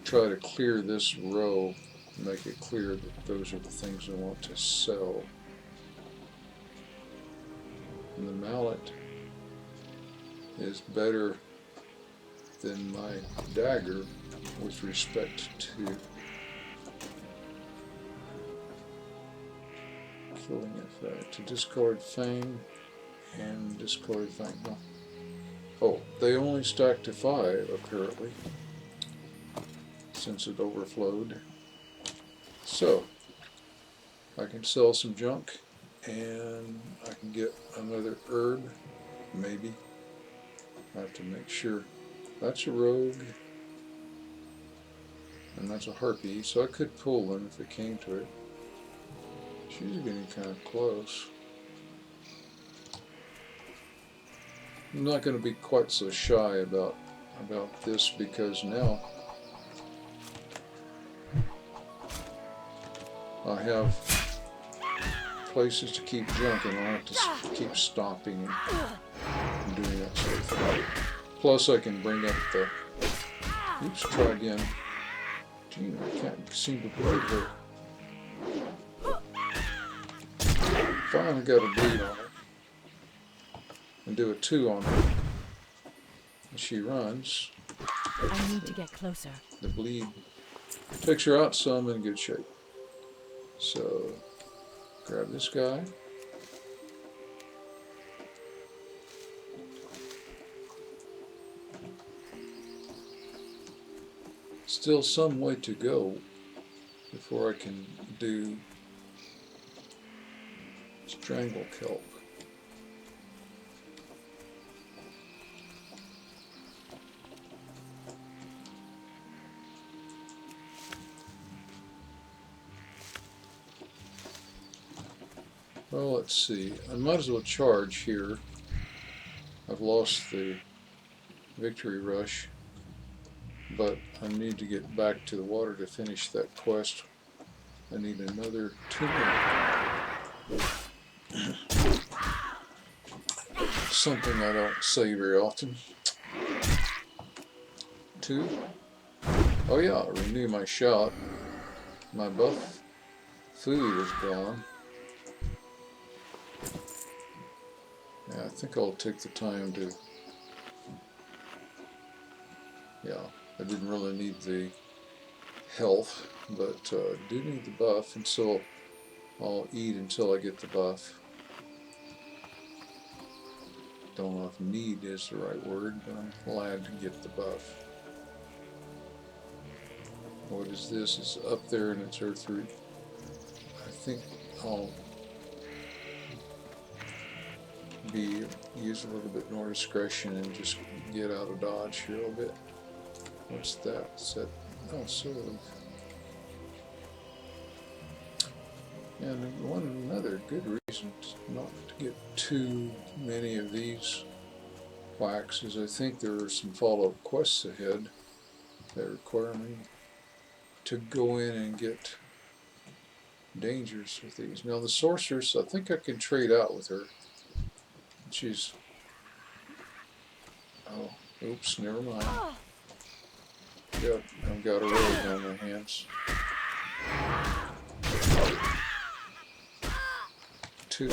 try to clear this row. Make it clear that those are the things I want to sell. And the mallet is better than my dagger with respect to killing effect. To discard fang and discard fang. No. Oh, they only stack to 5 apparently, since it overflowed. So I can sell some junk, and I can get another herb, maybe. I have to make sure. That's a rogue, and that's a harpy, so I could pull them if it came to it. She's getting kind of close. I'm not going to be quite so shy about this, because now I have places to keep junk, and I don't have to keep stopping and doing that sort of thing. Plus I can bring up the... Oops, try again. Gee, I can't seem to bleed her. Finally got a bleed on her. And do a 2 on her. And she runs. I need to get closer. The bleed takes her out, so I'm in good shape. So, grab this guy. Still some way to go before I can do strangle kelp. Well, let's see. I might as well charge here. I've lost the victory rush, but I need to get back to the water to finish that quest. I need another 2 more. Something I don't say very often. 2. Oh yeah, renew my shot. My buff food is gone. Yeah, I think I'll take the time to... Yeah, I didn't really need the health, but do need the buff, and so I'll eat until I get the buff. don't know if need is the right word, but I'm glad to get the buff. What is this? It's up there and it's Earth Root. I think I'll use a little bit more discretion and just get out of dodge here a little bit. What's that? Is that? Oh, sword. And another good reason not to get too many of these quacks is I think there are some follow-up quests ahead that require me to go in and get dangers with these. Now the sorceress, I think I can trade out with her. She's... oh, oops, never mind. I've got a rogue on my hands. Two.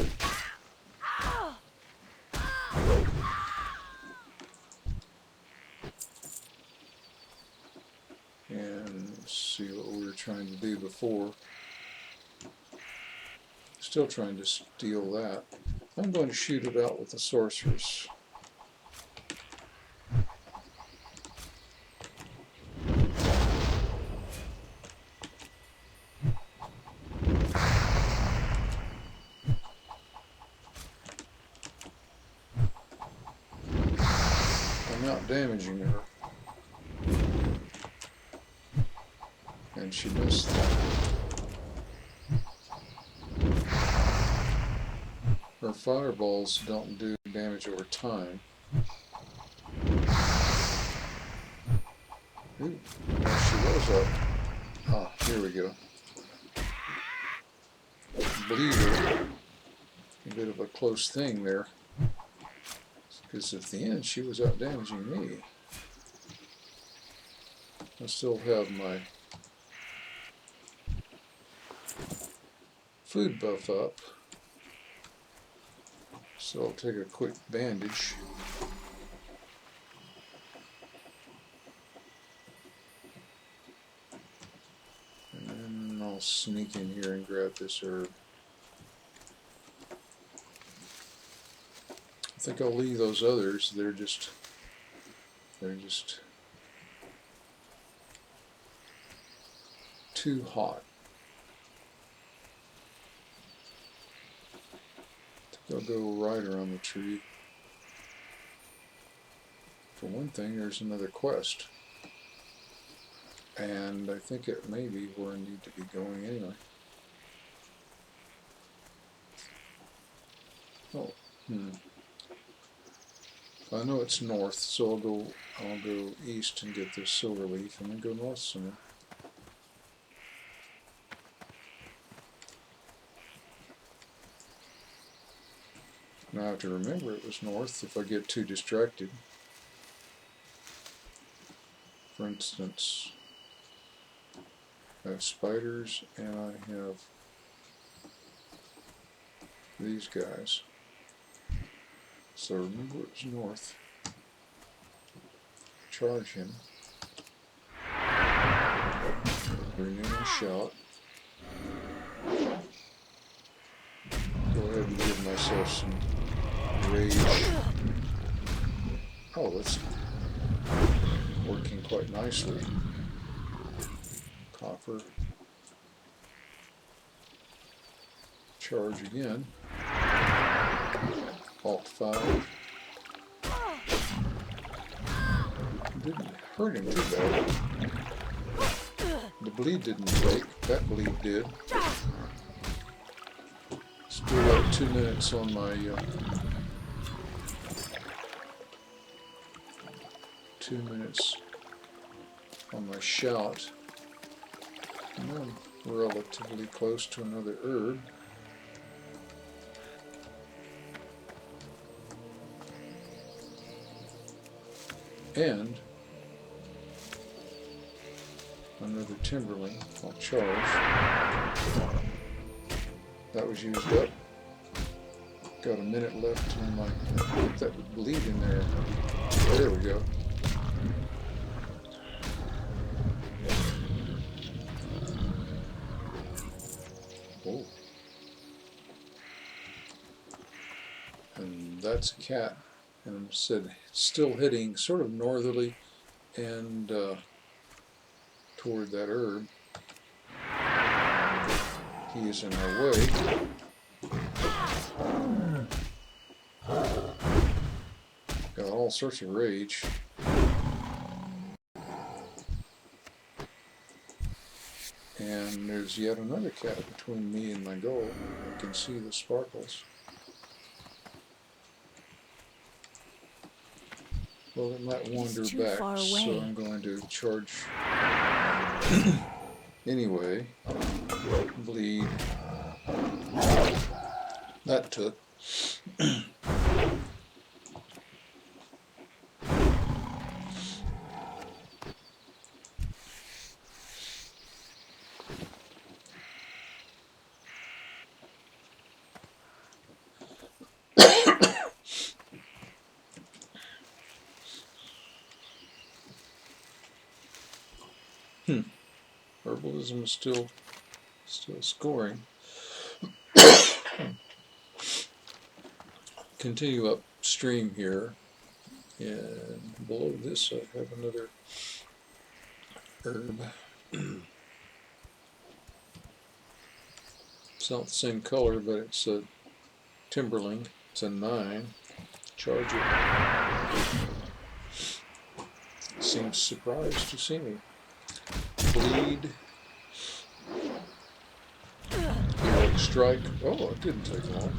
And let's see what we were trying to do before. Still trying to steal that. I'm going to shoot it out with the sorceress. I'm not damaging her. And she missed that. Her fireballs don't do damage over time. Ooh, well, she was up. Ah, here we go. Bleeder. A bit of a close thing there. Because at the end she was out damaging me. I still have my food buff up. So I'll take a quick bandage. And then I'll sneak in here and grab this herb. I think I'll leave those others. They're just too hot. They'll go right around the tree. For one thing, there's another quest. And I think it may be where I need to be going anyway. Oh, I know it's north, so I'll go east and get this silver leaf and then go north somewhere. Now I have to remember it was north if I get too distracted. For instance, I have spiders and I have these guys. So remember it was north. Charge him. Bring in a shot. Go ahead and give myself some rage. Oh, that's working quite nicely. Copper. Charge again. Alt 5. Didn't hurt him too bad. The bleed didn't break. That bleed did. Still got 2 minutes on my 2 minutes on my shout. And I'm relatively close to another herb. And another timberling. I'll charge. That was used up. Got a minute left on my... Put that bleed in there. There we go. Oh. And that's a cat. and I'm still heading sort of northerly and toward that herb. He is in our way. Got all sorts of rage. And there's yet another cat between me and my goal. I can see the sparkles. Well, it might wander too back, far so away. I'm going to charge anyway. Bleed. That took. Herbalism is still scoring. Continue upstream here, and below this I have another herb. It's not the same color, but it's a timberling. It's a 9. Charge it. Seems surprised to see me. Bleed. Strike. Oh, it didn't take long.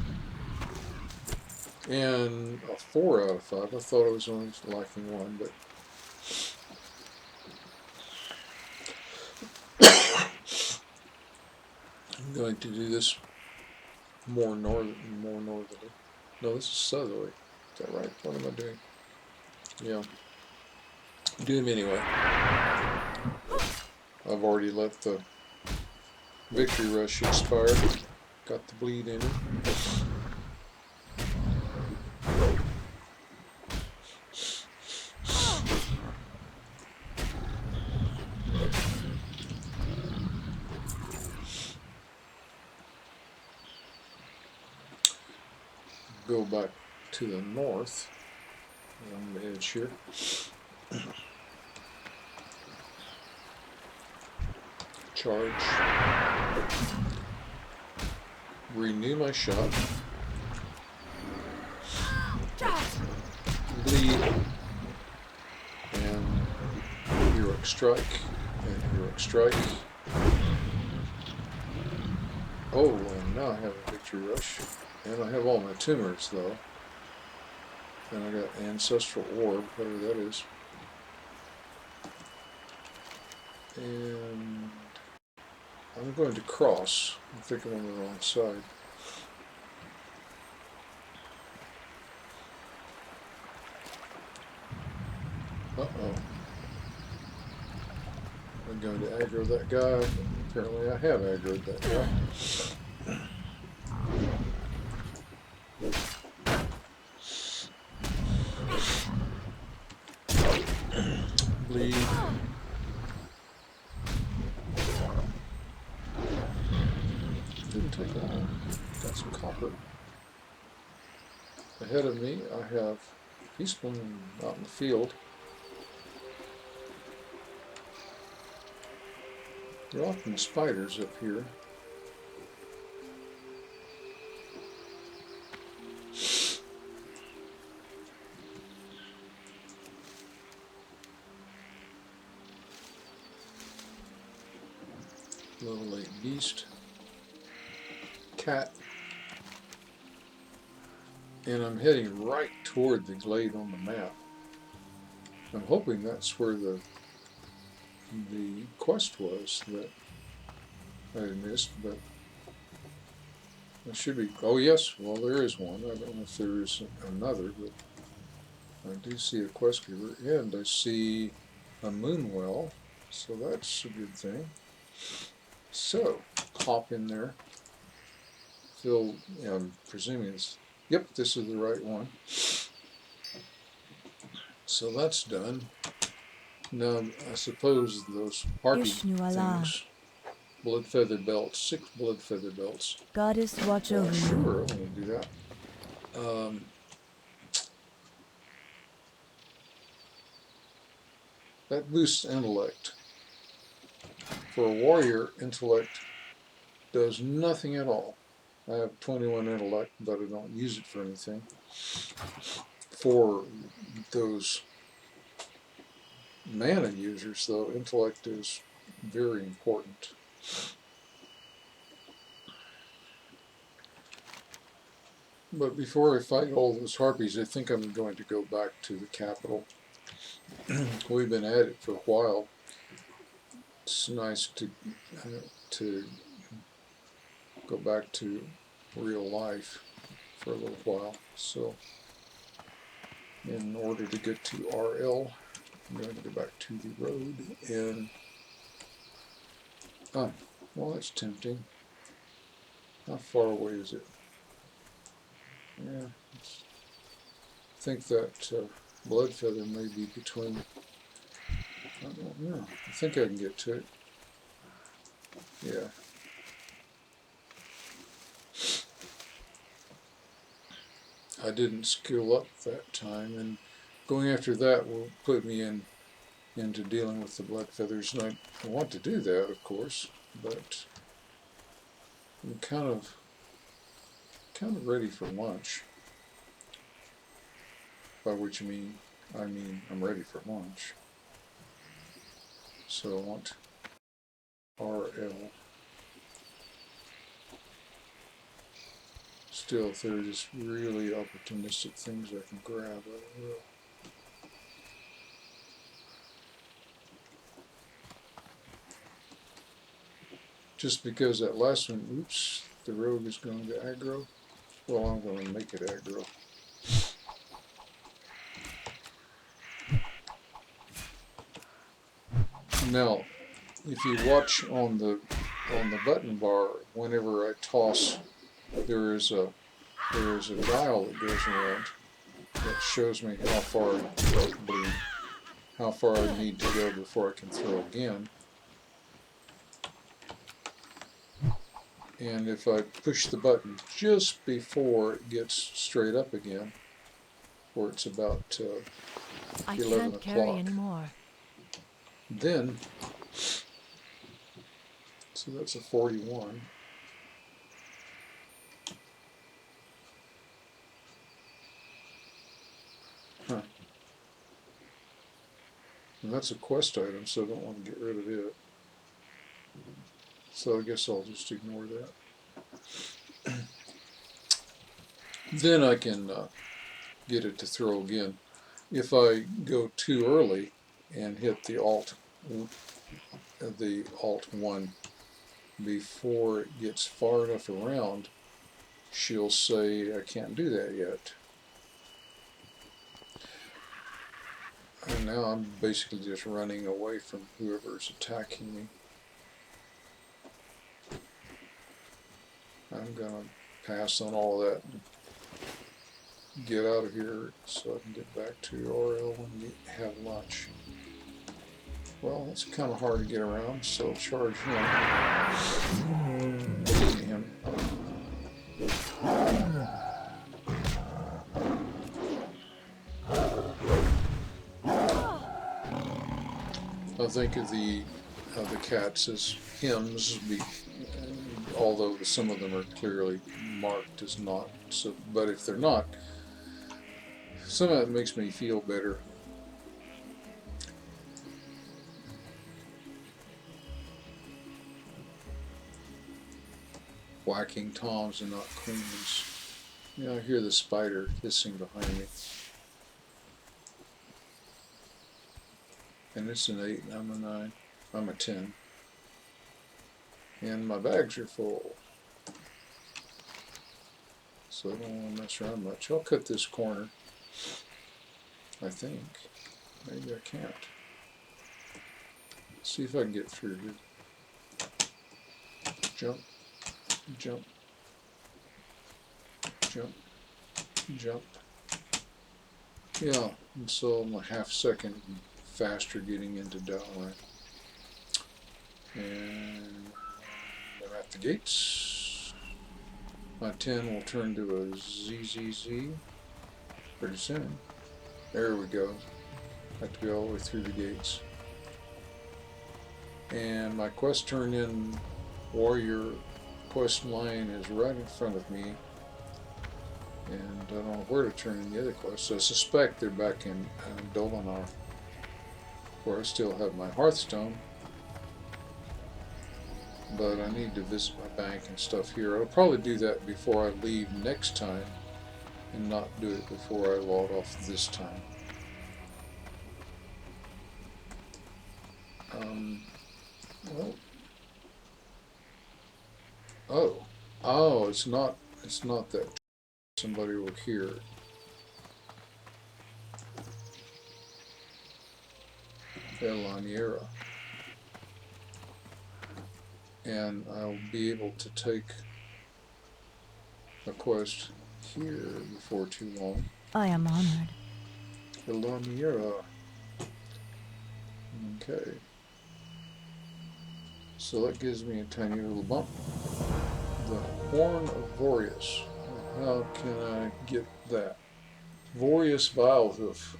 And a 4 out of 5. I thought I was only lacking 1, but I'm going to do this more northerly. No, this is southerly. Is that right? What am I doing? Yeah. Do them anyway. I've already let the victory rush expire. Got the bleed in it. Go back to the north on the edge here. Charge. Renew my shot. Bleed. And heroic strike. And heroic strike. Oh, and now I have a victory rush. And I have all my tumors, though. And I got ancestral orb, whatever that is. And I'm going to cross. I think I'm on the wrong side. Uh-oh. I'm going to aggro that guy. Apparently I have aggroed that guy. Bleed. Didn't take long. Got some copper. Ahead of me I have Peaceman out in the field. There are often spiders up here. Level 8 beast. Cat. And I'm heading right toward the glade on the map. I'm hoping that's where the quest was that I had missed, but there should be. Oh yes, well there is one. I don't know if there is another, but I do see a quest giver, and I see a moon well, so that's a good thing. So hop in there. I'm presuming it's. Yep, this is the right one. So that's done. Now, I suppose those harpy things, blood feather belts, 6 blood feather belts. Goddess, watch over you. Sure, I'm going to do that. That boosts intellect. For a warrior, intellect does nothing at all. I have 21 intellect, but I don't use it for anything. For those mana users, though, intellect is very important. But before I fight all those harpies, I think I'm going to go back to the capital. We've been at it for a while. It's nice to go back to real life for a little while. So, in order to get to RL, I'm going to go back to the road and well, that's tempting. How far away is it? Yeah, I think that blood feather may be between. I don't know. I think I can get to it. Yeah. I didn't skill up that time, and going after that will put me into dealing with the blood feathers, and I want to do that, of course, but I'm kind of ready for lunch. By which I mean I'm ready for lunch. So I want RL. Still, if there are just really opportunistic things I can grab, I will. Just because that last one, oops, the rogue is going to aggro. Well, I'm going to make it aggro. Now, if you watch on the button bar, whenever I toss, there is a dial that goes around that shows me how far I need to go before I can throw again. And if I push the button just before it gets straight up again, or it's about I 11 can't carry o'clock, anymore. then, so that's a 41. Huh. And that's a quest item, so I don't want to get rid of it. So I guess I'll just ignore that. Then I can get it to throw again. If I go too early and hit the Alt 1 before it gets far enough around, she'll say I can't do that yet. And now I'm basically just running away from whoever's attacking me. I'm gonna pass on all of that and get out of here so I can get back to RL and have lunch. Well, it's kind of hard to get around, so charge him. I think of the cats as hymns, although some of them are clearly marked as not. So, but if they're not, some of that makes me feel better. Whacking toms and not queens. Yeah, I hear the spider hissing behind me. And it's an 8 and I'm a 9. I'm a 10. And my bags are full. So I don't want to mess around much. I'll cut this corner. I think. Maybe I can't. See if I can get through here. Jump. Jump. Jump. Jump. Yeah, and so I'm a half second faster getting into downline. And I'm at the gates. My 10 will turn to a ZZZ pretty soon. There we go. I have to go all the way through the gates. And my quest turn in warrior quest line is right in front of me. And I don't know where to turn in the other quests. So I suspect they're back in Dolinar, where I still have my Hearthstone. But I need to visit my bank and stuff here. I'll probably do that before I leave next time and not do it before I log off this time. Well, oh, it's not that somebody over here. Elaniera. And I'll be able to take a quest here before too long. I am honored. Elaniera. Okay. So that gives me a tiny little bump. The Horn of Vorius. How can I get that? Vorius Vilehoof.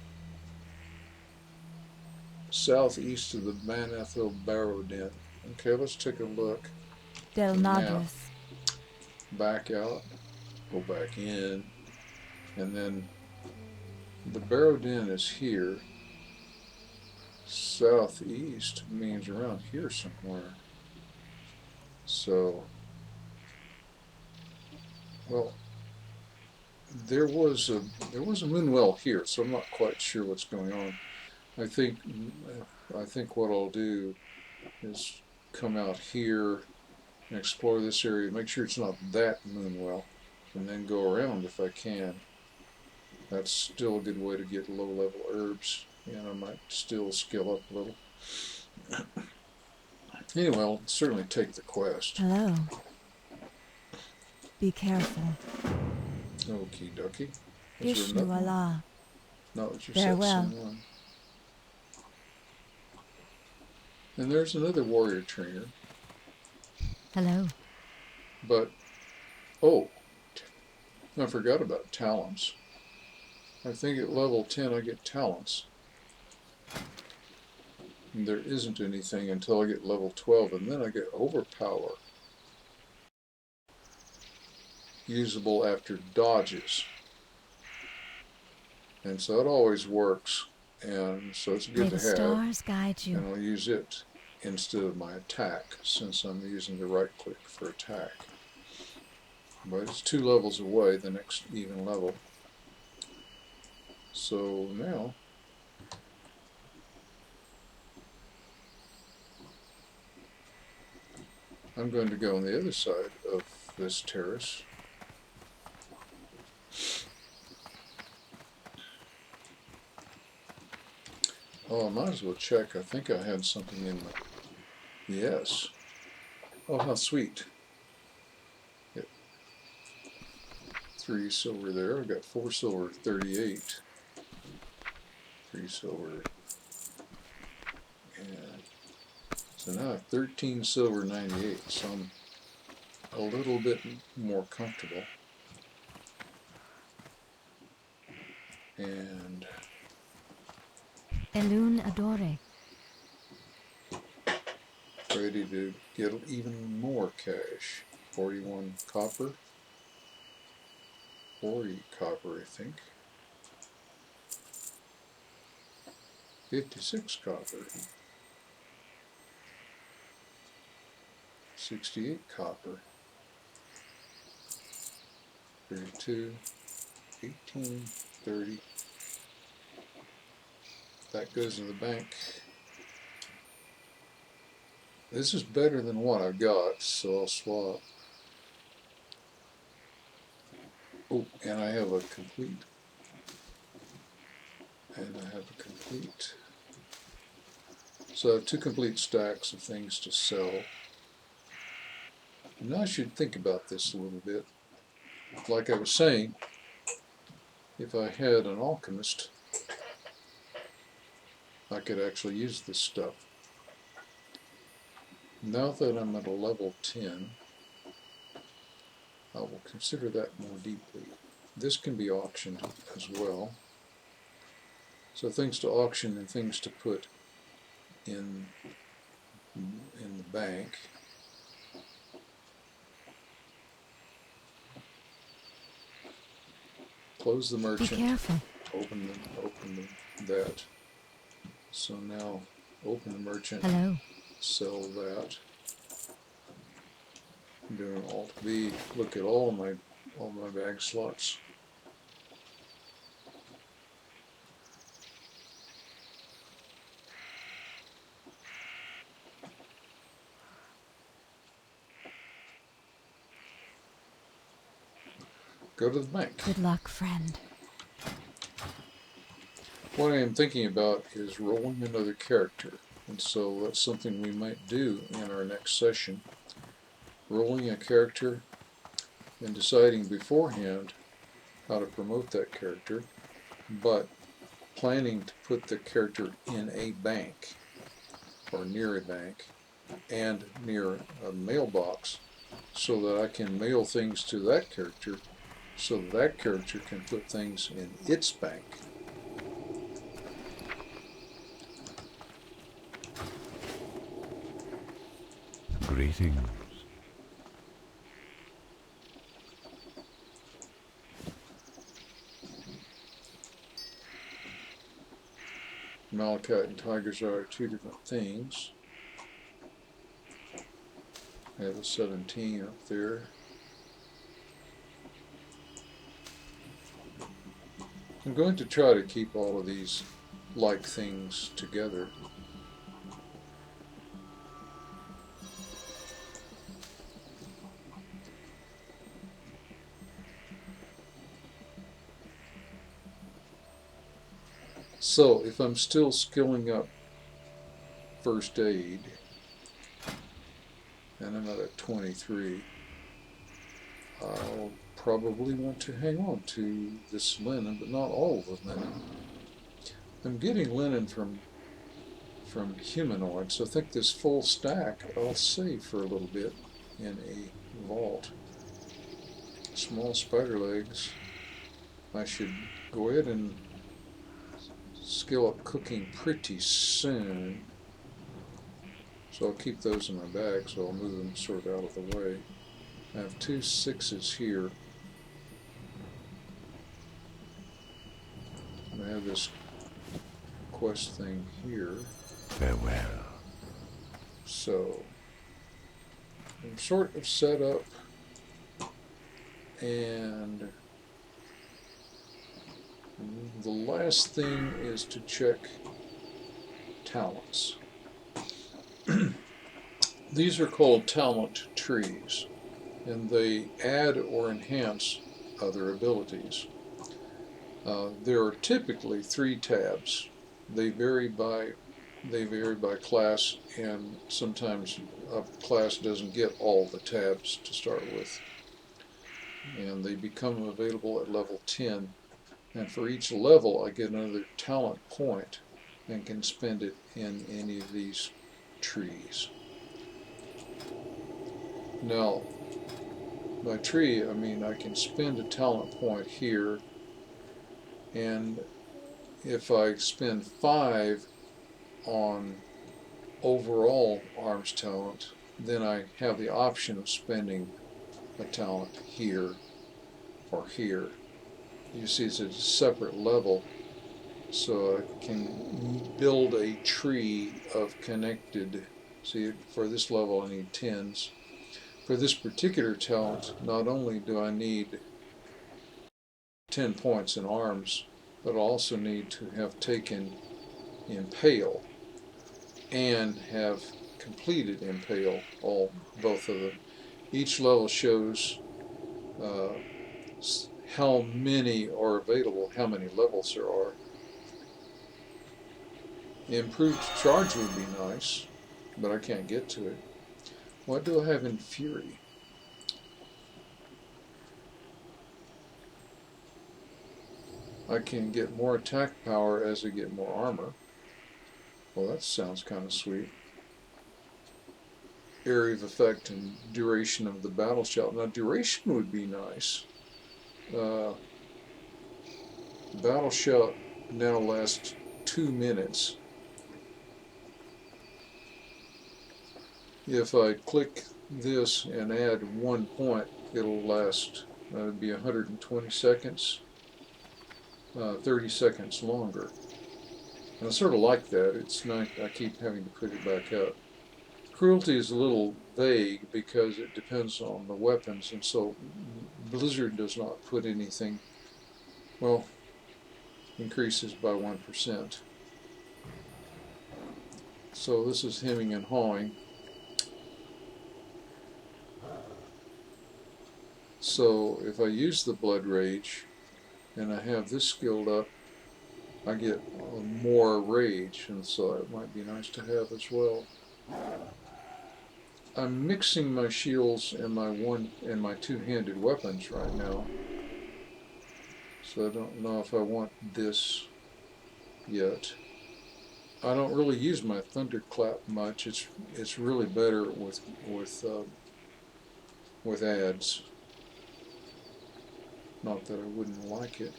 Southeast of the Manethil Barrow Den. Okay, let's take a look. Del The map. Nadris. Back out. Go back in. And then the Barrow Den is here. Southeast means around here somewhere. So, well, there was a moonwell here, so I'm not quite sure what's going on. I think what I'll do is come out here and explore this area, make sure it's not that moonwell, and then go around if I can. That's still a good way to get low-level herbs, and I might still skill up a little. Anyway, I'll certainly take the quest. Hello. Be careful. Okie dokie. Is Ishnu there another one? Allah. No, it's your Farewell. same one. And there's another warrior trainer. Hello. But, oh, I forgot about talents. I think at level 10 I get talents. And there isn't anything until I get level 12, and then I get overpower. Usable after dodges. And so it always works, and so it's May good the to have. stars guide you. And I'll use it instead of my attack, since I'm using the right click for attack. But it's 2 levels away, the next even level. So now, I'm going to go on the other side of this terrace. Oh, I might as well check. I think I had something in my... Yes. Oh, how sweet. Yep. 3 silver there. I got 4 silver, 38. 3 silver. And so now I have 13 silver, 98. So I'm a little bit more comfortable. And Elun Adore. ready to get even more cash. 41 copper. 40 copper, I think. 56 copper. 68 copper. 32. 18. 30. That goes in the bank. This is better than what I've got, so I'll swap. Oh, and I have a complete. So I have 2 complete stacks of things to sell. And now I should think about this a little bit. Like I was saying, if I had an alchemist, I could actually use this stuff. Now that I'm at a level 10, I will consider that more deeply. This can be auctioned as well. So things to auction and things to put in in the bank. Close the merchant. Be careful. Open that. So now open the merchant. Hello. Sell that. I'm doing Alt V. Look at all my bag slots. Go to the bank. Good luck, friend. What I am thinking about is rolling another character, and so that's something we might do in our next session. Rolling a character and deciding beforehand how to promote that character, but planning to put the character in a bank or near a bank and near a mailbox so that I can mail things to that character so that character can put things in its bank. Greetings. Malachite and tigers are two different things. I have a 17 up there. I'm going to try to keep all of these like things together. So if I'm still skilling up first aid, and I'm at a 23, I'll probably want to hang on to this linen, but not all of the linen. I'm getting linen from humanoids, so I think this full stack I'll save for a little bit in a vault. Small spider legs. I should go ahead and skill up cooking pretty soon. So I'll keep those in my bag, so I'll move them sort of out of the way. I have 2 6s here. And I have this quest thing here. Farewell. So I'm sort of set up, and the last thing is to check talents. These are called talent trees, and they add or enhance other abilities. There are typically 3 tabs. They vary by class, and sometimes a class doesn't get all the tabs to start with. And they become available at level 10. And for each level, I get another talent point and can spend it in any of these trees. Now, by tree, I mean I can spend a talent point here, and if I spend 5 on overall arms talent, then I have the option of spending a talent here or here. You see it's a separate level, so I can build a tree of connected. See, for this level I need 10s. For this particular talent, not only do I need 10 points in arms, but I also need to have taken Impale and have completed Impale, both of them. Each level shows how many are available, how many levels there are. Improved charge would be nice, but I can't get to it. What do I have in Fury? I can get more attack power as I get more armor. Well, that sounds kind of sweet. Area of effect and duration of the battle shout. Now, duration would be nice. Battle shout now lasts 2 minutes. if I click this and add 1 point, it'll last, it'd be 120 seconds, 30 seconds longer. And I sort of like that. It's nice. I keep having to put it back up. Cruelty is a little vague because it depends on the weapons, and so Blizzard does not put anything, well, increases by 1%. So this is hemming and hawing. So if I use the Blood Rage and I have this skilled up, I get more rage, and so it might be nice to have as well. I'm mixing my shields and my two-handed weapons right now, so I don't know if I want this yet. I don't really use my thunderclap much. It's really better with ads. Not that I wouldn't like it.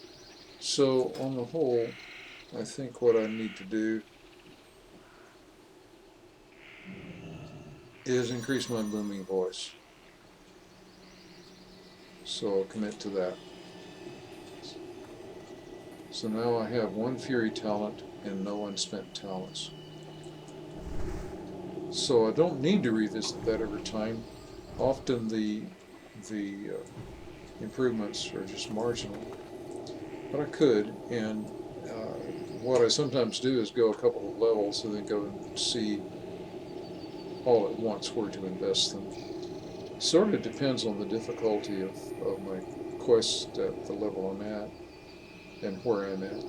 So on the whole, I think what I need to do is increase my booming voice. So I'll commit to that. So now I have 1 Fury talent and no unspent talents. So I don't need to revisit that every time. Often the improvements are just marginal, but I could. And what I sometimes do is go a couple of levels and then go and see all at once where to invest them. Sort of depends on the difficulty of my quest at the level I'm at and where I'm at.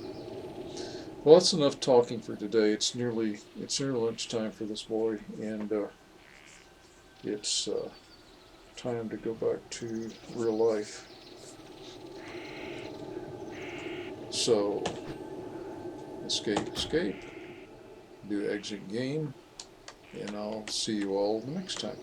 Well, that's enough talking for today. It's nearly lunchtime for this boy, and it's time to go back to real life. So, escape, do exit game, and I'll see you all next time.